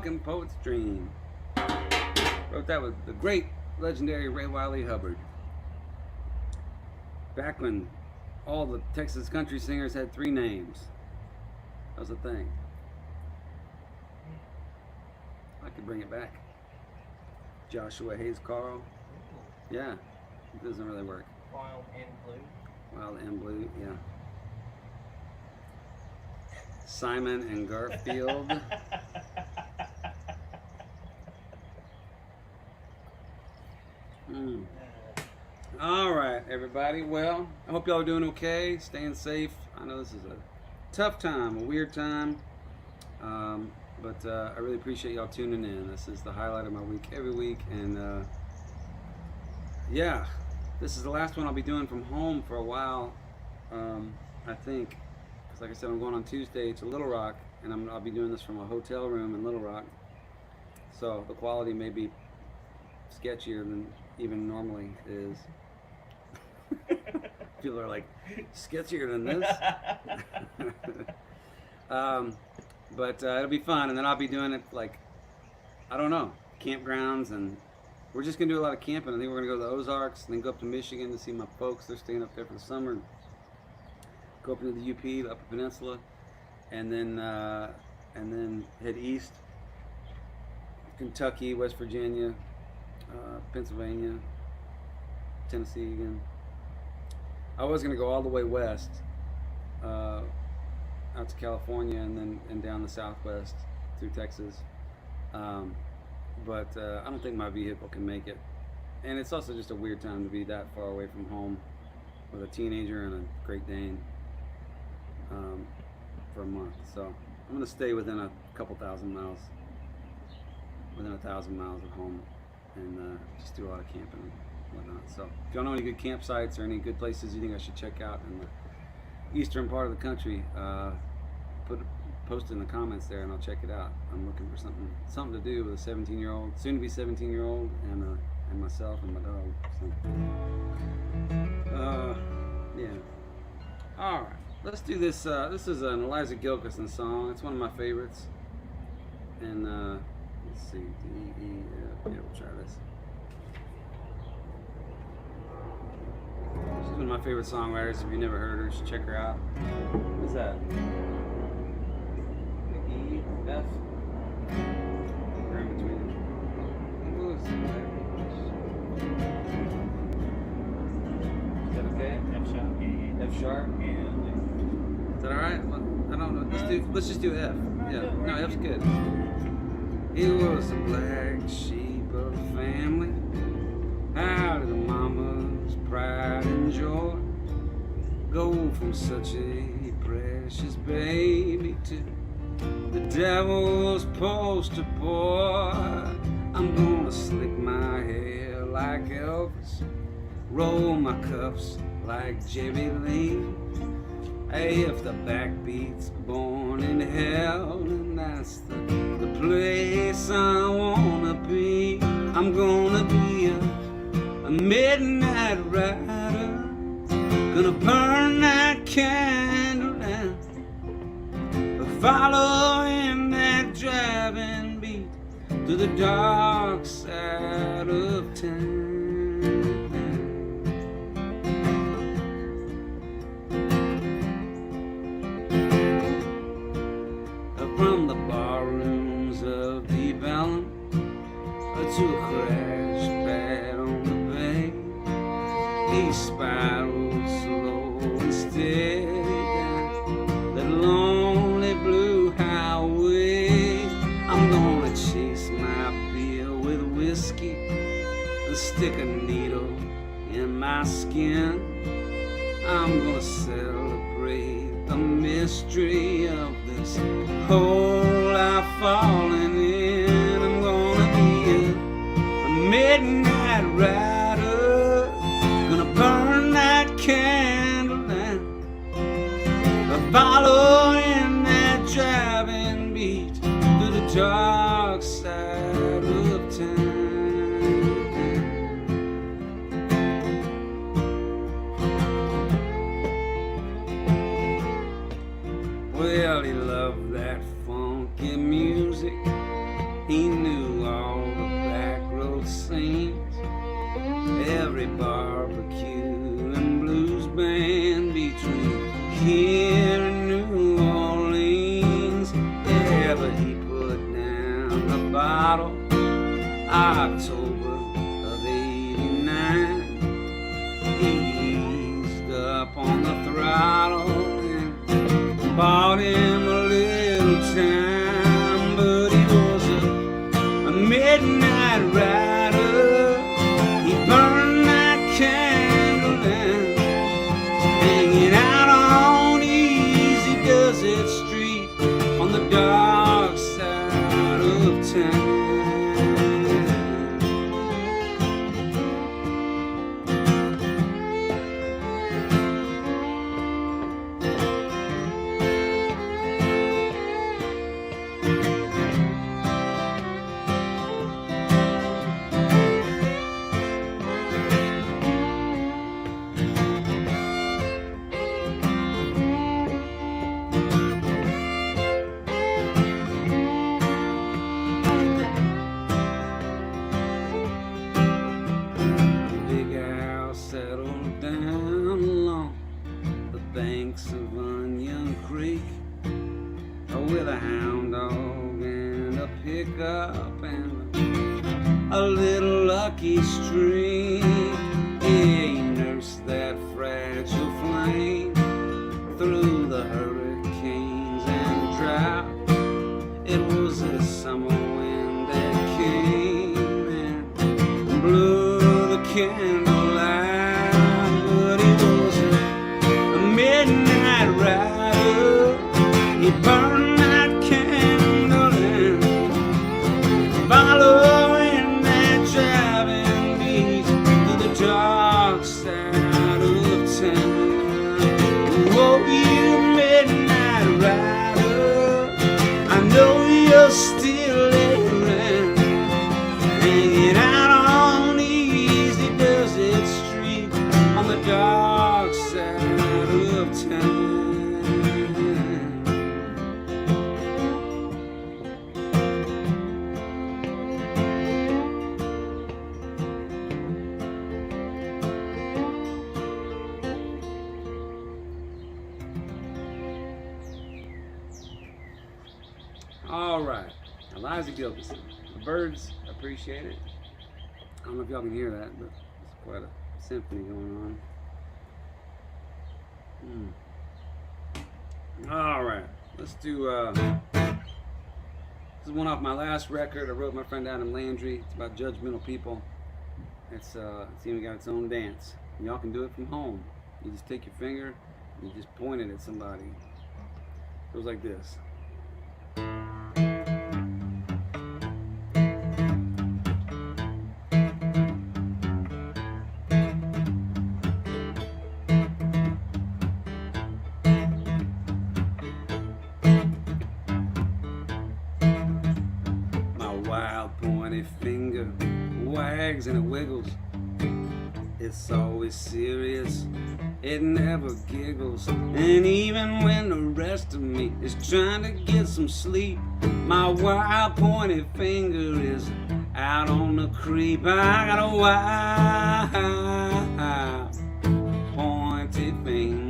Drunken Poet's Dream. Wrote that with the great, legendary Ray Wiley Hubbard. Back when all the Texas country singers had 3 names. That was a thing. I could bring it back. Joshua Hayes Carll. Yeah, it doesn't really work. Wild and Blue. Wild and Blue, yeah. Simon and Garfield. All right, everybody. Well, I hope y'all are doing okay, staying safe. I know this is a tough time, a weird time, but I really appreciate y'all tuning in. This is the highlight of my week every week, and yeah, this is the last one I'll be doing from home for a while, I think, because like I said, I'm going on Tuesday to Little Rock, and I'll be doing this from a hotel room in Little Rock, so the quality may be sketchier than even normally is. People are like, sketchier than this. But it'll be fun, and then I'll be doing it like, I don't know, campgrounds, and we're just gonna do a lot of camping. I think we're gonna go to the Ozarks and then go up to Michigan to see my folks. They're staying up there for the summer. Go up into the UP, the Upper Peninsula, and then head east, Kentucky, West Virginia, Pennsylvania, Tennessee again. I was going to go all the way west, out to California, and down the southwest through Texas, but I don't think my vehicle can make it, and it's also just a weird time to be that far away from home with a teenager and a Great Dane for a month. So I'm going to stay within a couple thousand miles, within 1,000 miles of home, and just do a lot of camping and whatnot. So if y'all know any good campsites or any good places you think I should check out in the eastern part of the country, post it in the comments there, and I'll check it out. I'm looking for something to do with a 17-year-old, soon to be 17-year-old, and myself and my dog. So, yeah. All right, let's do this. This is an Eliza Gilkyson song. It's one of my favorites. And let's see, D, E, F. Yeah, we'll try this. She's one of my favorite songwriters. If you never heard her, you should check her out. What's that? The E, F? Or in between. Is that okay? F sharp. Yeah. F sharp? Yeah. Is that alright? Well, I don't know. Let's just do F. Yeah. No, F's good. He was a black sheep of the family, out of the mama's pride and joy. Go from such a precious baby to the devil's poster boy. I'm gonna slick my hair like Elvis, roll my cuffs like Jerry Lee. Hey, if the backbeat's born in hell, then that's the place I wanna be. I'm gonna be a midnight rider, gonna burn that candle down, following that driving beat to the dark side of town. From the barrooms of Deep Ellum to a crash pad on the bay, he spiraled slow and steady down that lonely blue highway. I'm gonna chase my beer with whiskey and stick a needle in my skin. I'm gonna celebrate the mystery of this hole I've fallen in. I'm gonna be a midnight rider, gonna burn that candle down, following that driving beat to the dark side of town. Well, he loved that funky music every barbecue and blues band between here and New Orleans. Yeah, but he put down the bottle October of '89. He eased up on the throttle and bought him a little time, but he was a midnight rider. He burned that candle and hanging out on Easy Desert Street on the dark side of town. Of Onion Creek, with a hound dog and a pickup and a little Lucky Streak. Yeah, he nursed that fragile flame through the hurricanes and drought. It was a summer wind that came and blew the candle out, but he was a midnight rider. He burned that candle and following that driving beat to the dark side of town. Oh, you midnight rider, I know you're still around, hanging out on Easy Desert Street on the dark side of town. All right, Eliza Gilkyson. The birds appreciate it. I don't know if y'all can hear that, but it's quite a symphony going on. All right, let's do. This is one off my last record. I wrote with my friend Adam Landry. It's about judgmental people. It's even got its own dance. And y'all can do it from home. You just take your finger and you just point it at somebody. It goes like this. Wild pointy finger wags and it wiggles. It's always serious, it never giggles. And even when the rest of me is trying to get some sleep, my wild pointy finger is out on the creep. I got a wild pointy finger.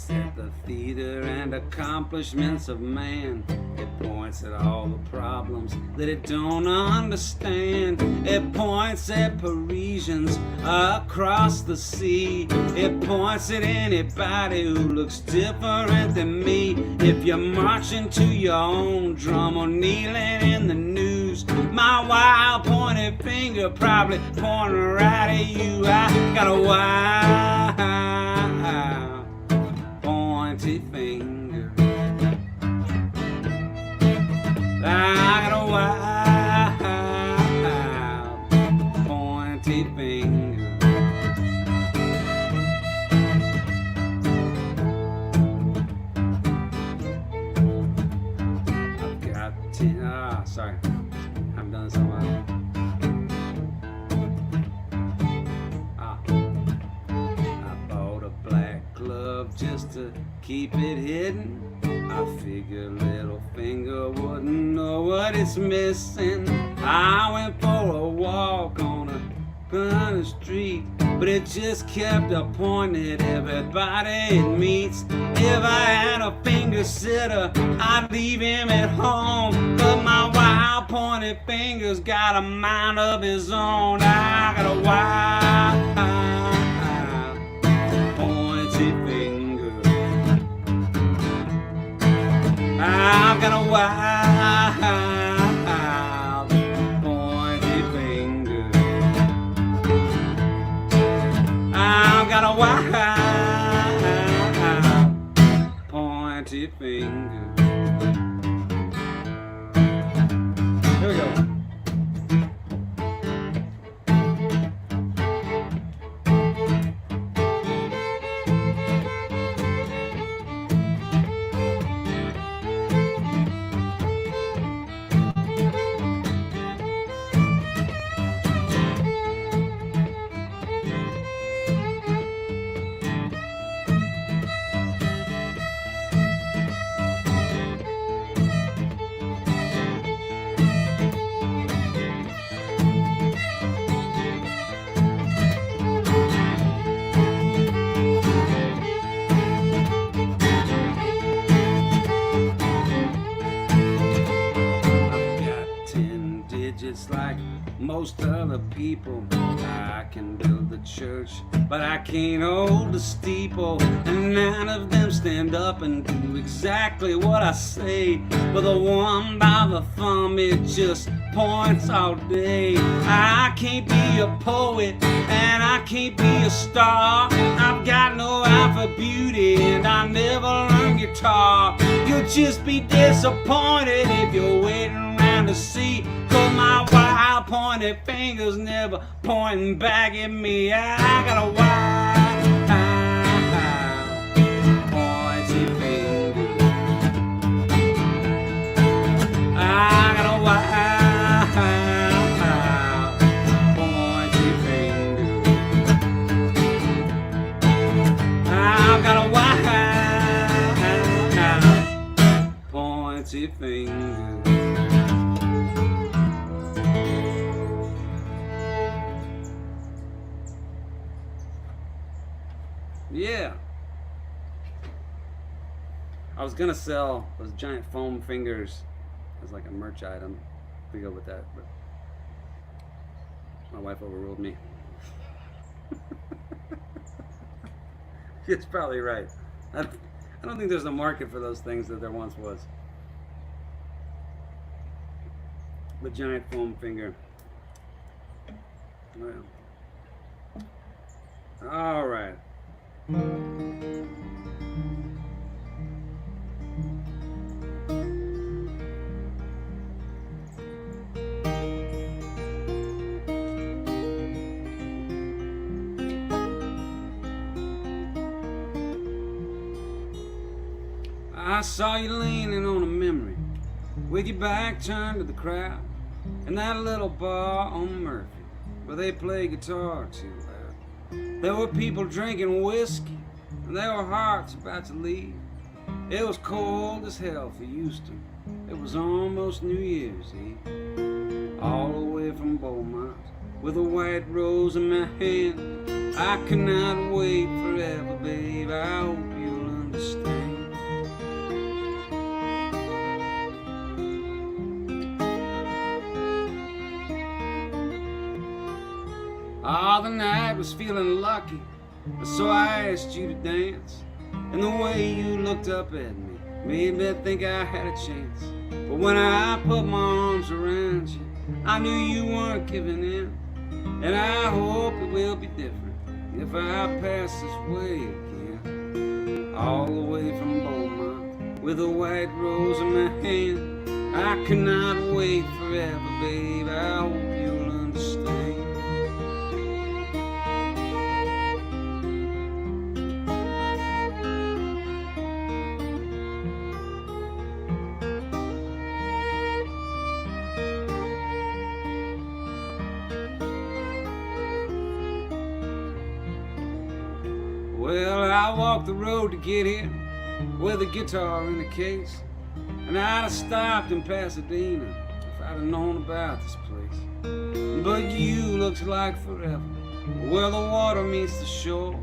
At the theater and accomplishments of man. It points at all the problems that it don't understand. It points at Parisians across the sea. It points at anybody who looks different than me. If you're marching to your own drum or kneeling in the news, my wild pointed finger probably pointing right at you. I got a wild pointy finger. I got a wild pointy finger. I've got 10. Sorry, I've done this a while. I bought a black glove just to to keep it hidden. I figure little finger wouldn't know what it's missing. I went for a walk on a corner street, but it just kept a pointing at everybody it meets. If I had a finger sitter, I'd leave him at home, but my wild pointed finger's got a mind of his own. I got a wild pointy finger. I've got a wild pointy finger. I've got a wild pointy finger. Here we go. Like most other people, I can build the church, but I can't hold the steeple. And none of them stand up and do exactly what I say. But the one by the thumb, it just points all day. I can't be a poet and I can't be a star. I've got no eye for beauty and I never learned guitar. You'll just be disappointed if you're waiting around to see, 'cause my wild pointed fingers never pointing back at me. I got a wild pointy finger. I got a wild pointy finger. I've got a wild pointy finger. Yeah. I was gonna sell those giant foam fingers as like a merch item to go with that, but my wife overruled me. She's probably right. I don't think there's a market for those things that there once was. The giant foam finger. Well. All right. I saw you leaning on a memory with your back turned to the crowd in that little bar on Murphy where they play guitar too loud. There were people drinking whiskey and there were hearts about to leave. It was cold as hell for Houston. It was almost New Year's Eve. All the way from Beaumont with a white rose in my hand. I could not wait forever, babe. I hope you'll understand. Oh, the night was feeling lucky, so I asked you to dance. And the way you looked up at me made me think I had a chance. But when I put my arms around you, I knew you weren't giving in. And I hope it will be different if I pass this way again. All the way from Beaumont with a white rose in my hand. I cannot wait forever, babe. I hope you'll understand. Well, I walked the road to get here with a guitar in a case, and I'd have stopped in Pasadena if I'd have known about this place. But you looks like forever, where the water meets the shore.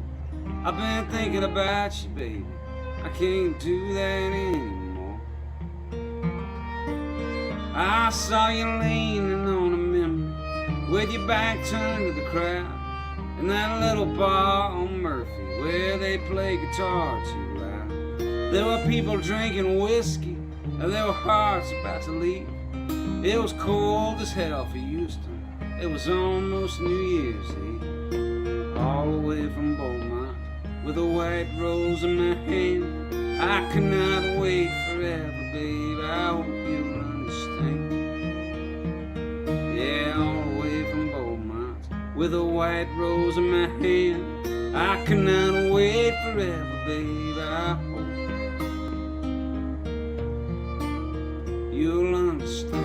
I've been thinking about you, baby. I can't do that anymore. I saw you leaning on a memory with your back turned to the crowd in that little bar on Murphy where they play guitar too loud. There were people drinking whiskey and there were hearts about to leave. It was cold as hell for Houston. It was almost New Year's Eve. All the way from Beaumont with a white rose in my hand. I could not wait forever, babe. I hope you'll understand. Yeah, all the way from Beaumont with a white rose in my hand. I could not wait forever, babe. I hope you'll understand.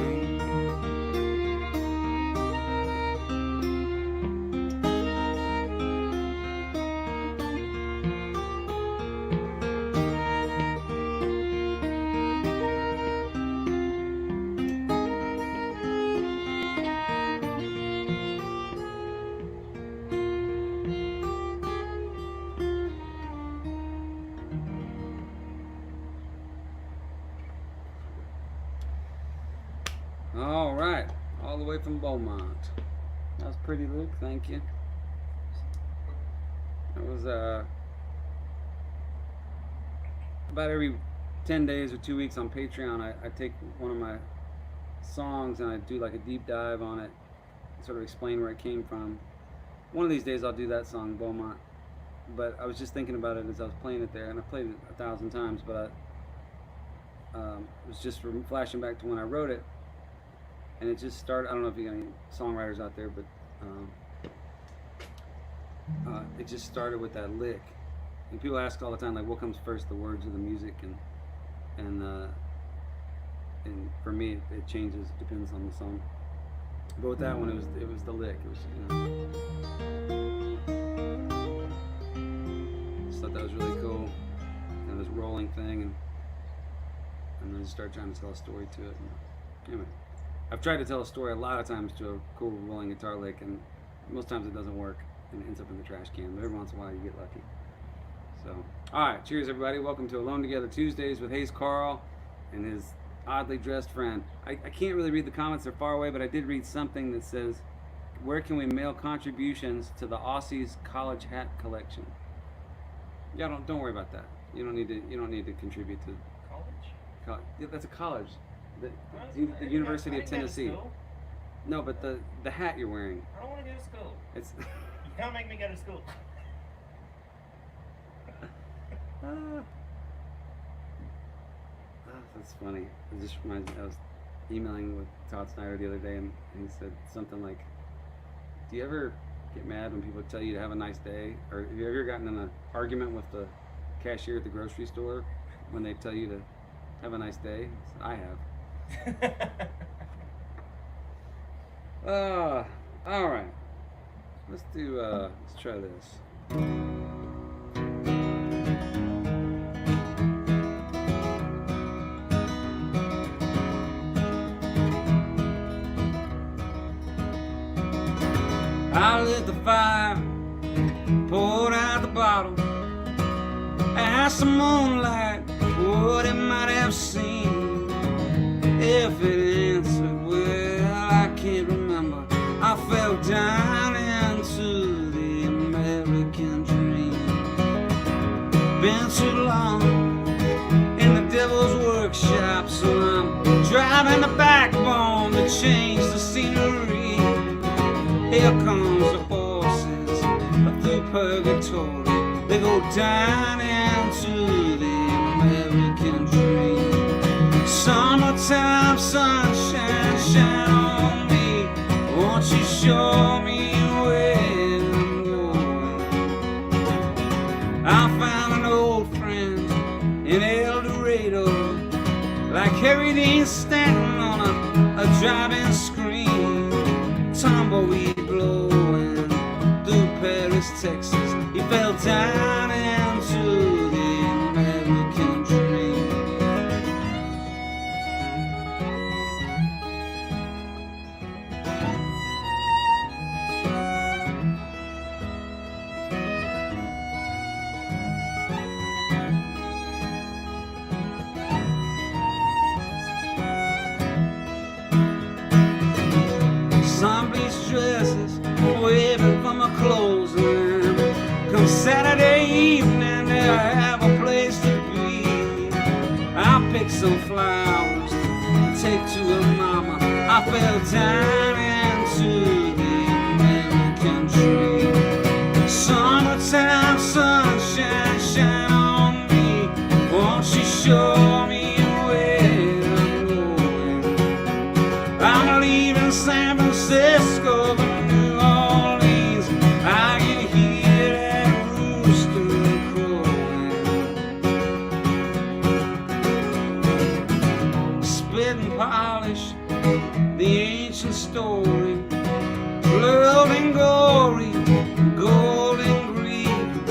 All right, all the way from Beaumont. That was pretty, Luke. Thank you. It was about every 10 days or 2 weeks on Patreon. I take one of my songs and I do like a deep dive on it, sort of explain where it came from. One of these days I'll do that song, Beaumont. But I was just thinking about it as I was playing it there, and I played it 1,000 times. But I was just flashing back to when I wrote it. And it just started, I don't know if you got any songwriters out there, but it just started with that lick. And people ask all the time, like, what comes first, the words or the music? And for me, it changes, depends on the song. But with that one, it was the lick. It was, just thought that was really cool. And this rolling thing, and then just started trying to tell a story to it. And anyway. I've tried to tell a story a lot of times to a cool rolling guitar lick, and most times it doesn't work and it ends up in the trash can, but every once in a while you get lucky. So, alright, cheers everybody. Welcome to Alone Together Tuesdays with Carll and his oddly dressed friend. I can't really read the comments, they're far away, but I did read something that says, where can we mail contributions to the Aussies college hat collection? Yeah, don't worry about that. You don't need to contribute to college. Yeah, that's a college. The University of Tennessee. No, but the hat you're wearing. I don't want to go to school. It's. You can't make me go to school. That's funny. It just reminds me. I was emailing with Todd Snyder the other day, and he said something like, "Do you ever get mad when people tell you to have a nice day, or have you ever gotten in an argument with the cashier at the grocery store when they tell you to have a nice day?" I said, I have. All right. Let's try this. I lit the fire, poured out the bottle, asked the moonlight what it might have seen. If it answered, well, I can't remember. I fell down into the American dream. Been too long in the devil's workshop, so I'm driving the backbone to change the scenery. Here comes the horses through purgatory. They go down into the American dream. Summertime sunshine, shine on me. Won't you show me where I'm going? I found an old friend in El Dorado, like Harry Dean Stanton on a driving screen. Tumbleweed blowing through Paris, Texas. He fell down into the American dream. Sun-bleached dresses waving from my clothes line. Come Saturday evening, I have a place to be. I'll pick some flowers and take to her mama. I fell down into the American dream. Summertime sunshine shine on me. Won't she show me where I'm going? I'm leaving San Francisco for New Orleans. I can hear that rooster crowing. Spit and polish the ancient story, flood and gory, gold and green.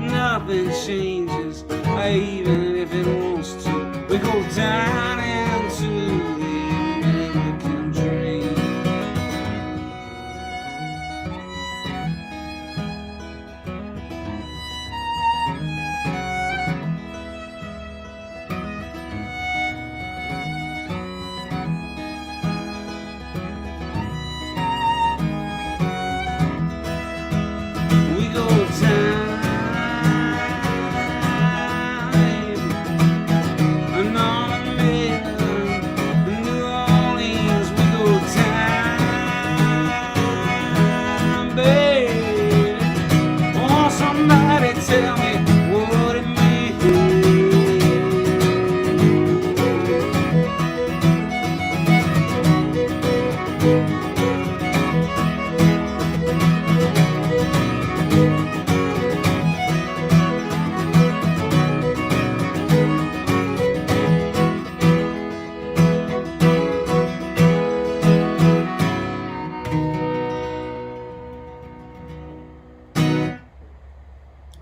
Nothing changes, even if it wants to. We go down into the American dream. We go down and on a million New Orleans. We go down, baby. Oh, somebody tell me what it means.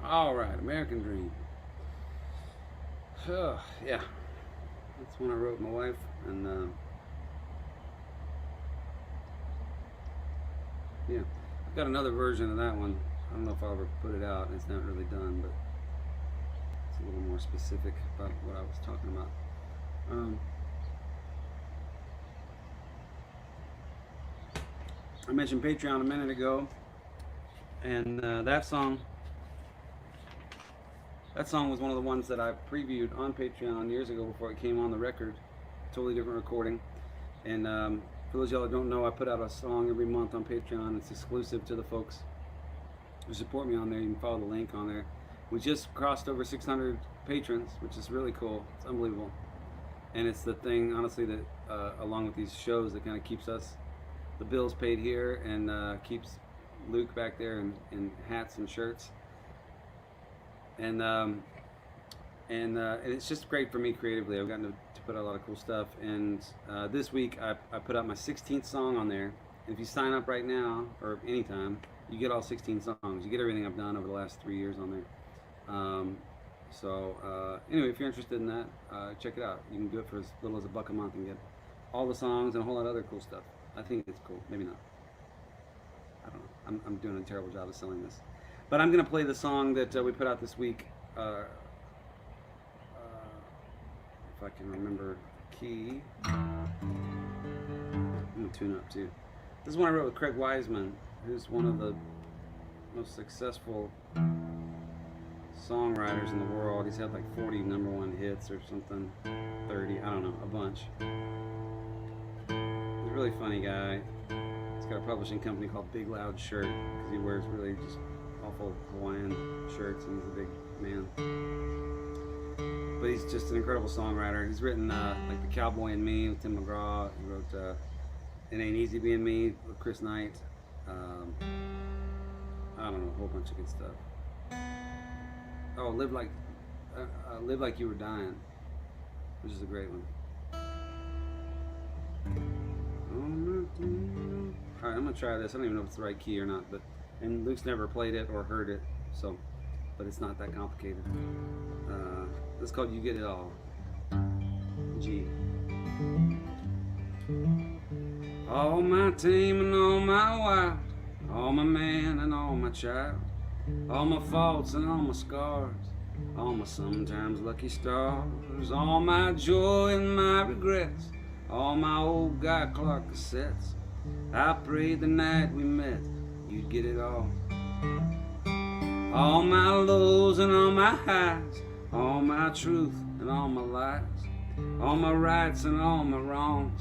All right, American Dream. Oh, yeah, that's one I wrote with my wife, and yeah, I've got another version of that one. I don't know if I'll ever put it out. It's not really done, but it's a little more specific about what I was talking about. I mentioned Patreon a minute ago, and that song was one of the ones that I previewed on Patreon years ago before it came on the record. Totally different recording. And for those of y'all that don't know, I put out a song every month on Patreon. It's exclusive to the folks who support me on there. You can follow the link on there. We just crossed over 600 patrons, which is really cool. It's unbelievable. And it's the thing, honestly, that along with these shows that kind of keeps us the bills paid here and keeps Luke back there in hats and shirts. And it's just great for me creatively. I've gotten to put out a lot of cool stuff. And this week I put out my 16th song on there. And if you sign up right now or anytime, you get all 16 songs. You get everything I've done over the last 3 years on there. Anyway, if you're interested in that, check it out. You can do it for as little as $1 a month and get all the songs and a whole lot of other cool stuff. I think it's cool. Maybe not. I don't know. I'm doing a terrible job of selling this. But I'm going to play the song that we put out this week. If I can remember the key. I'm going to tune up too. This is one I wrote with Craig Wiseman, who's one of the most successful songwriters in the world. He's had like 40 #1 hits or something. 30, I don't know, a bunch. He's a really funny guy. He's got a publishing company called Big Loud Shirt because he wears really just awful Hawaiian shirts and he's a big man. But he's just an incredible songwriter. He's written like The Cowboy and Me with Tim McGraw. He wrote It Ain't Easy Being Me with Chris Knight. I don't know, a whole bunch of good stuff. Oh, Live Like You Were Dying, which is a great one. Alright, I'm gonna try this. I don't even know if it's the right key or not, and Luke's never played it or heard it, So, but it's not that complicated. It's called You Get It All. G. All my tame and all my wild, all my man and all my child, all my faults and all my scars, all my sometimes lucky stars, all my joy and my regrets, all my old Guy Clark cassettes. I prayed the night we met, you'd get it all. All my lows and all my highs, all my truth and all my lies, all my rights and all my wrongs,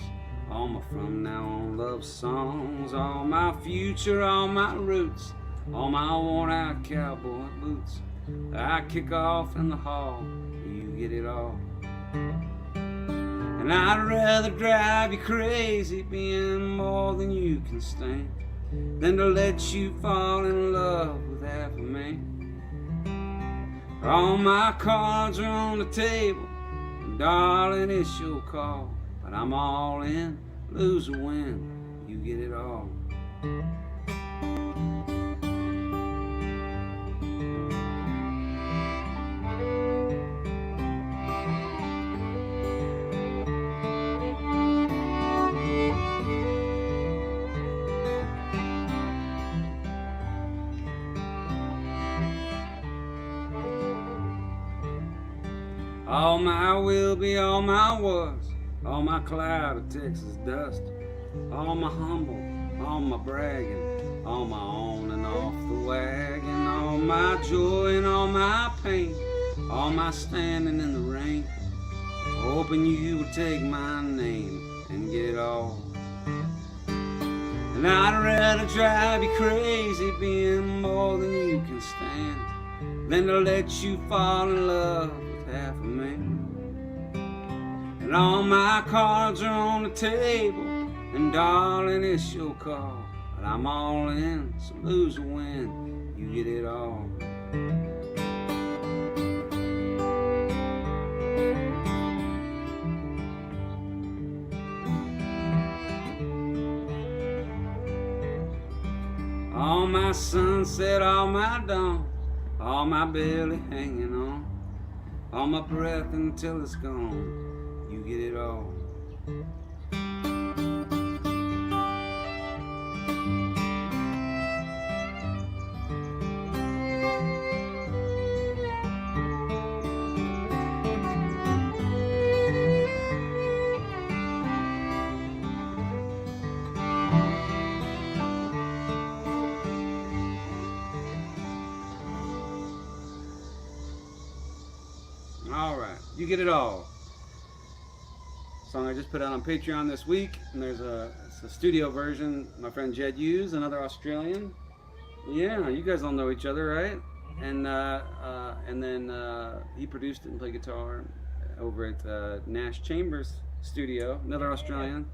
all my from now on love songs, all my future, all my roots, all my worn out cowboy boots. I kick off in the hall, you get it all. And I'd rather drive you crazy being more than you can stand than to let you fall in love with half a man. All my cards are on the table, and darling, it's your call. But I'm all in, lose or win, you get it all. All my will be, all my was, all my cloud of Texas dust, all my humble, all my bragging, all my on and off the wagon, all my joy and all my pain, all my standing in the rain, hoping you would take my name and get it all. And I'd rather drive you crazy being more than you can stand than to let you fall in love with half a man. And all my cards are on the table, and darling, it's your call. But I'm all in, so lose or win, you get it all. All my sunset, all my dawn, all my belly hanging on, all my breath until it's gone, you get it all. Alright, You Get It All. Song I just put out on Patreon this week, and it's a studio version. My friend Jed Hughes, another Australian. Yeah, you guys all know each other, right? And then he produced it and played guitar over at Nash Chambers Studio, another Australian.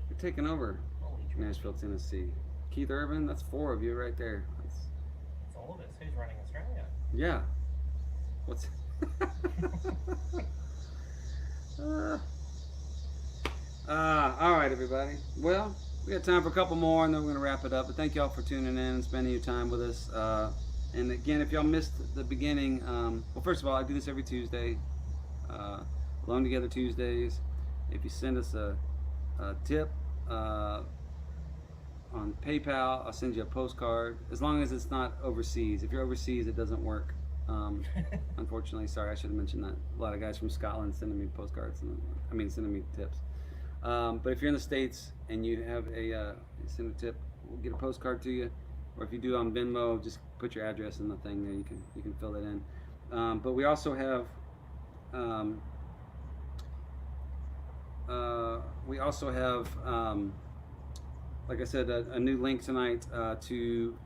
You're taking over Nashville, Tennessee. Keith Urban, that's 4 of you right there. It's all of us. Who's running Australia? Yeah. What's all right, everybody. Well, we got time for a couple more, and then we're going to wrap it up. But thank y'all for tuning in and spending your time with us. And again, if y'all missed the beginning, well, first of all, I do this every Tuesday, Alone Together Tuesdays. If you send us a tip on PayPal, I'll send you a postcard, as long as it's not overseas. If you're overseas, it doesn't work. Unfortunately, sorry, I should have mentioned that. A lot of guys from Scotland sending me postcards, sending me tips. But if you're in the States and you have you send a tip, we'll get a postcard to you. Or if you do on Venmo, just put your address in the thing there. You can fill that in. But we also have like I said, a new link tonight to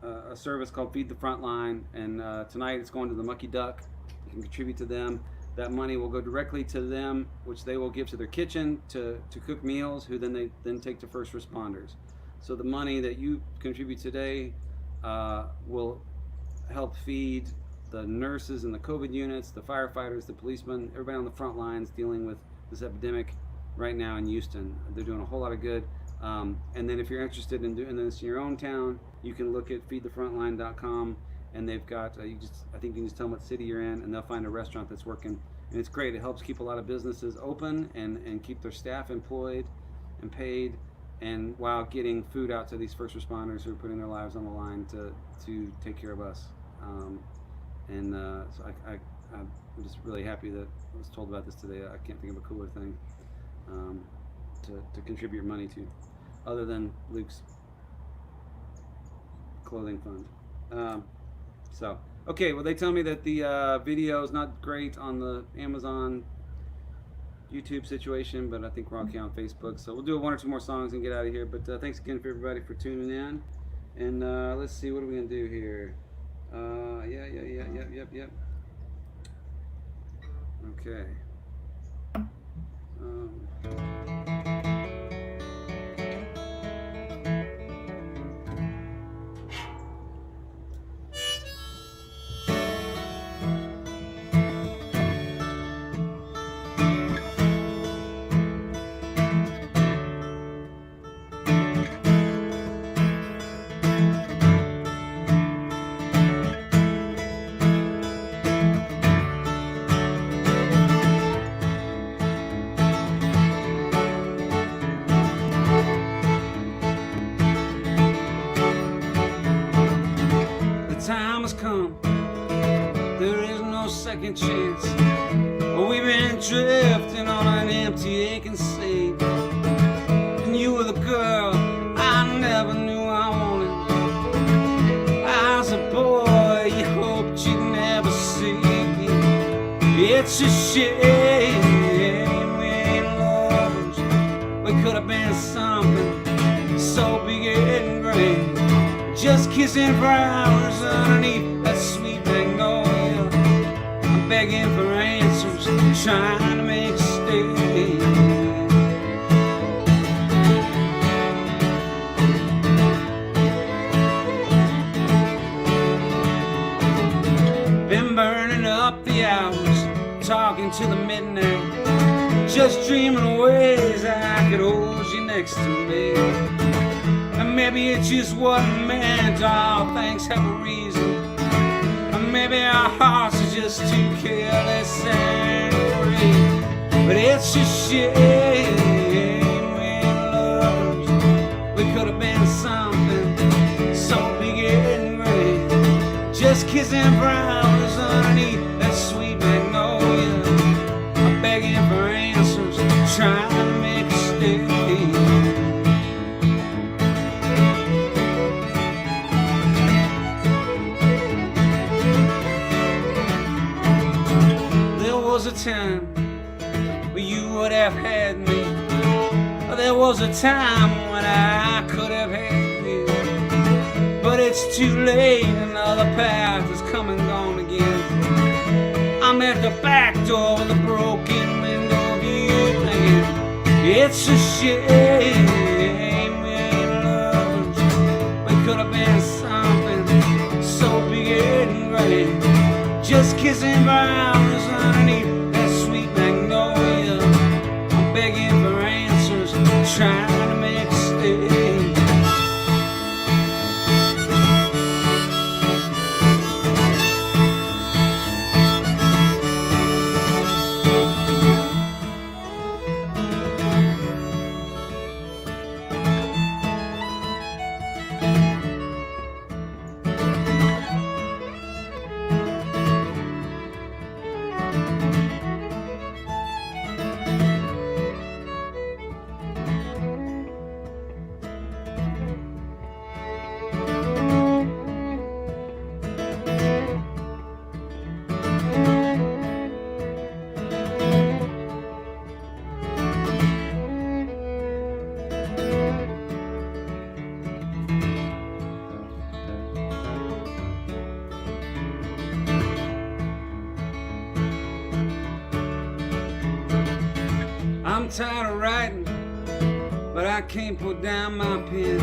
a service called Feed the Frontline, and tonight it's going to the Mucky Duck. You can contribute to them. That money will go directly to them, which they will give to their kitchen to cook meals, who they take to first responders. So the money that you contribute today will help feed the nurses in the COVID units, the firefighters, the policemen, everybody on the front lines dealing with this epidemic right now in Houston. They're doing a whole lot of good. And then if you're interested in doing this in your own town, you can look at feedthefrontline.com and they've got I think you can just tell them what city you're in, and they'll find a restaurant that's working, and it's great. It helps keep a lot of businesses open and keep their staff employed and paid, and while getting food out to these first responders who are putting their lives on the line to take care of us. So I'm just really happy that I was told about this today. I can't think of a cooler thing to contribute money to, other than Luke's clothing fund. Okay, well, they tell me that the video is not great on the Amazon YouTube situation, but I think we're okay on Facebook. So we'll do one or two more songs and get out of here. But thanks again for everybody for tuning in. And let's see, what are we gonna do here? Yep. Okay. Time has come, there is no second chance. We've been drifting on an empty aching sea, and you were the girl I never knew I wanted. As a boy you hoped you'd never see. It's a shame we ain't lovers. We could have been something so big and great, just kissing for hours underneath that sweet magnolia. I'm begging for answers, trying to make a stay. Been burning up the hours, talking to the midnight, just dreaming of ways I could hold you next to me. And maybe it just wasn't meant, all things have a reason. And maybe our hearts are just too careless and free. But it's a shame we ain't lovers. We could have been something so big and great, just kissing for hours underneath that sweet magnolia. I'm begging for answers, trying to make a stay. A time where you would have had me. There was a time when I could have had you, but it's too late, another path has come and gone again. I'm at the back door with a broken window view thinking, it's a shame we ain't lovers. We could have been something so big and great, just kissing for hours underneath that sweet magnolia. I'm begging for answers, trying to make a stay. I'm tired of writing, but I can't put down my pen.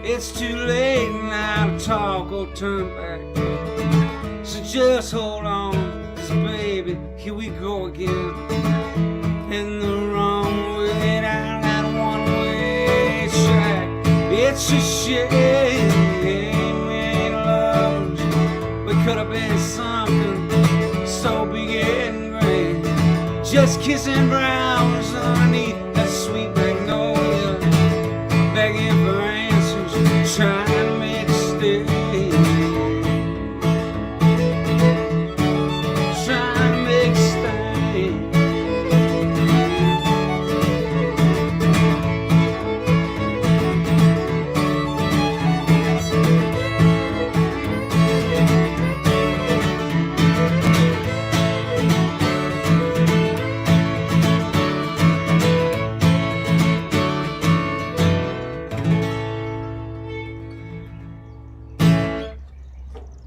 It's too late now to talk or turn back. So just hold on, 'cause baby, here we go again. In the wrong way down that one-way track. It's a shame we ain't lovers. just kissing brows underneath that sweet magnolia, begging for answers, trying to make a stay.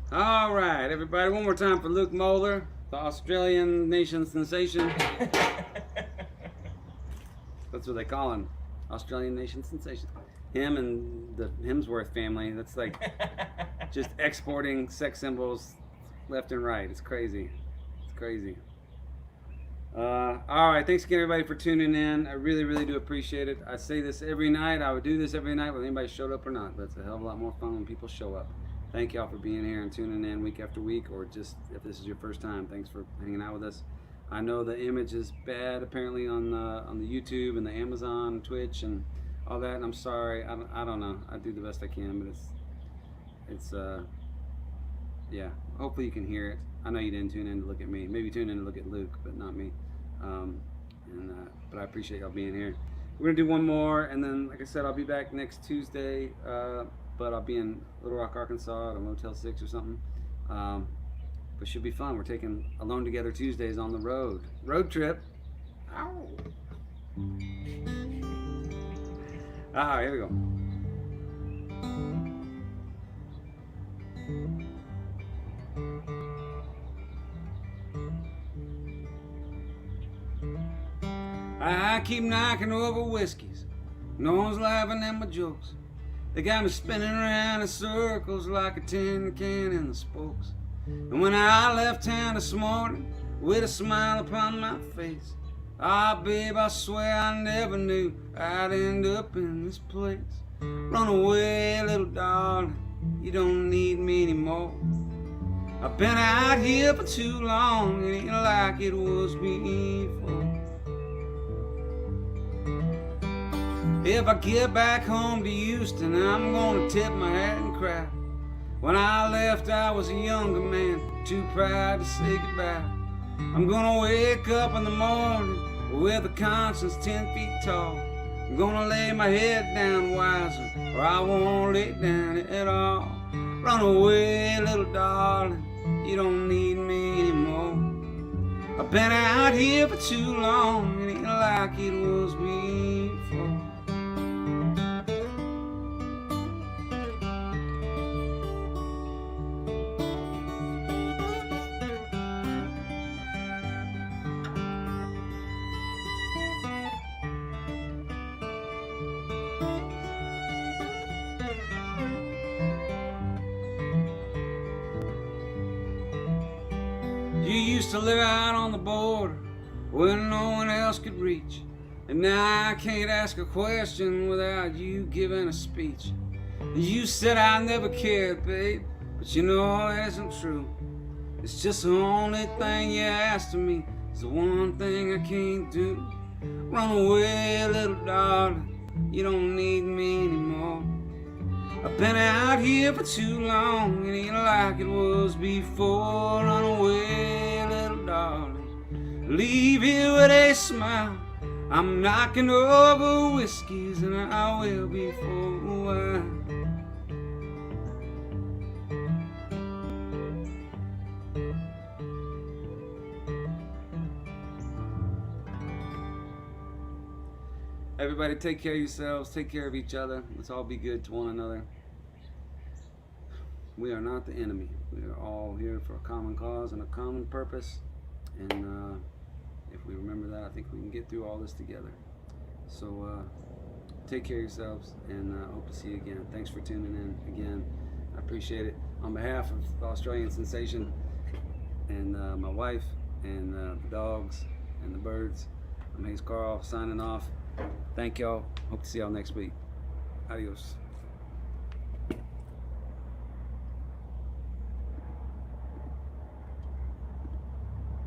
All right, everybody, one more time for Luke Moeller, the Australian nation sensation. That's what they call him, Australian nation sensation. Him and the Hemsworth family, that's like just exporting sex symbols left and right. It's crazy. It's crazy. All right, thanks again, everybody, for tuning in. I really, really do appreciate it. I say this every night. I would do this every night whether anybody showed up or not, but it's a hell of a lot more fun when people show up. Thank y'all for being here and tuning in week after week, or just if this is your first time, thanks for hanging out with us. I know the image is bad apparently on the YouTube and the Amazon and Twitch and all that, and I'm sorry. I don't know. I do the best I can, but it's yeah. Hopefully you can hear it. I know you didn't tune in to look at me. Maybe tune in to look at Luke, but not me. But I appreciate y'all being here. We're gonna do one more, and then, like I said, I'll be back next Tuesday. But I'll be in Little Rock, Arkansas at a Motel 6 or something. But should be fun. We're taking Alone Together Tuesdays on the road. Road trip. Ow. Ah, here we go. I keep knocking over whiskeys. No one's laughing at my jokes. They got me spinning around in circles like a tin can in the spokes. And when I left town this morning with a smile upon my face, ah, babe, I swear I never knew I'd end up in this place. Run away, little darling, you don't need me anymore. I've been out here for too long, it ain't like it was before. If I get back home to Houston, I'm gonna tip my hat and cry. When I left, I was a younger man, too proud to say goodbye. I'm gonna wake up in the morning with a conscience 10 feet tall. I'm gonna lay my head down wiser, or I won't lay down at all. Run away, little darling, you don't need me anymore. I've been out here for too long, it ain't like it was before. You used to live out on the border where no one else could reach, and now I can't ask a question without you giving a speech. You said I never cared, babe, but you know that isn't true. It's just the only thing you asked of me, is the one thing I can't do. Run away, little darling, you don't need me anymore. I've been out here for too long, it ain't like it was before. Run away, little darling, leave here with a smile. I'm knocking over whiskeys and I will before a while. Everybody take care of yourselves, take care of each other. Let's all be good to one another. We are not the enemy. We are all here for a common cause and a common purpose. And if we remember that, I think we can get through all this together. So take care of yourselves, and hope to see you again. Thanks for tuning in again. I appreciate it. On behalf of the Australian Sensation and my wife and the dogs and the birds, I'm Carll signing off. Thank y'all. Hope to see y'all next week. Adios.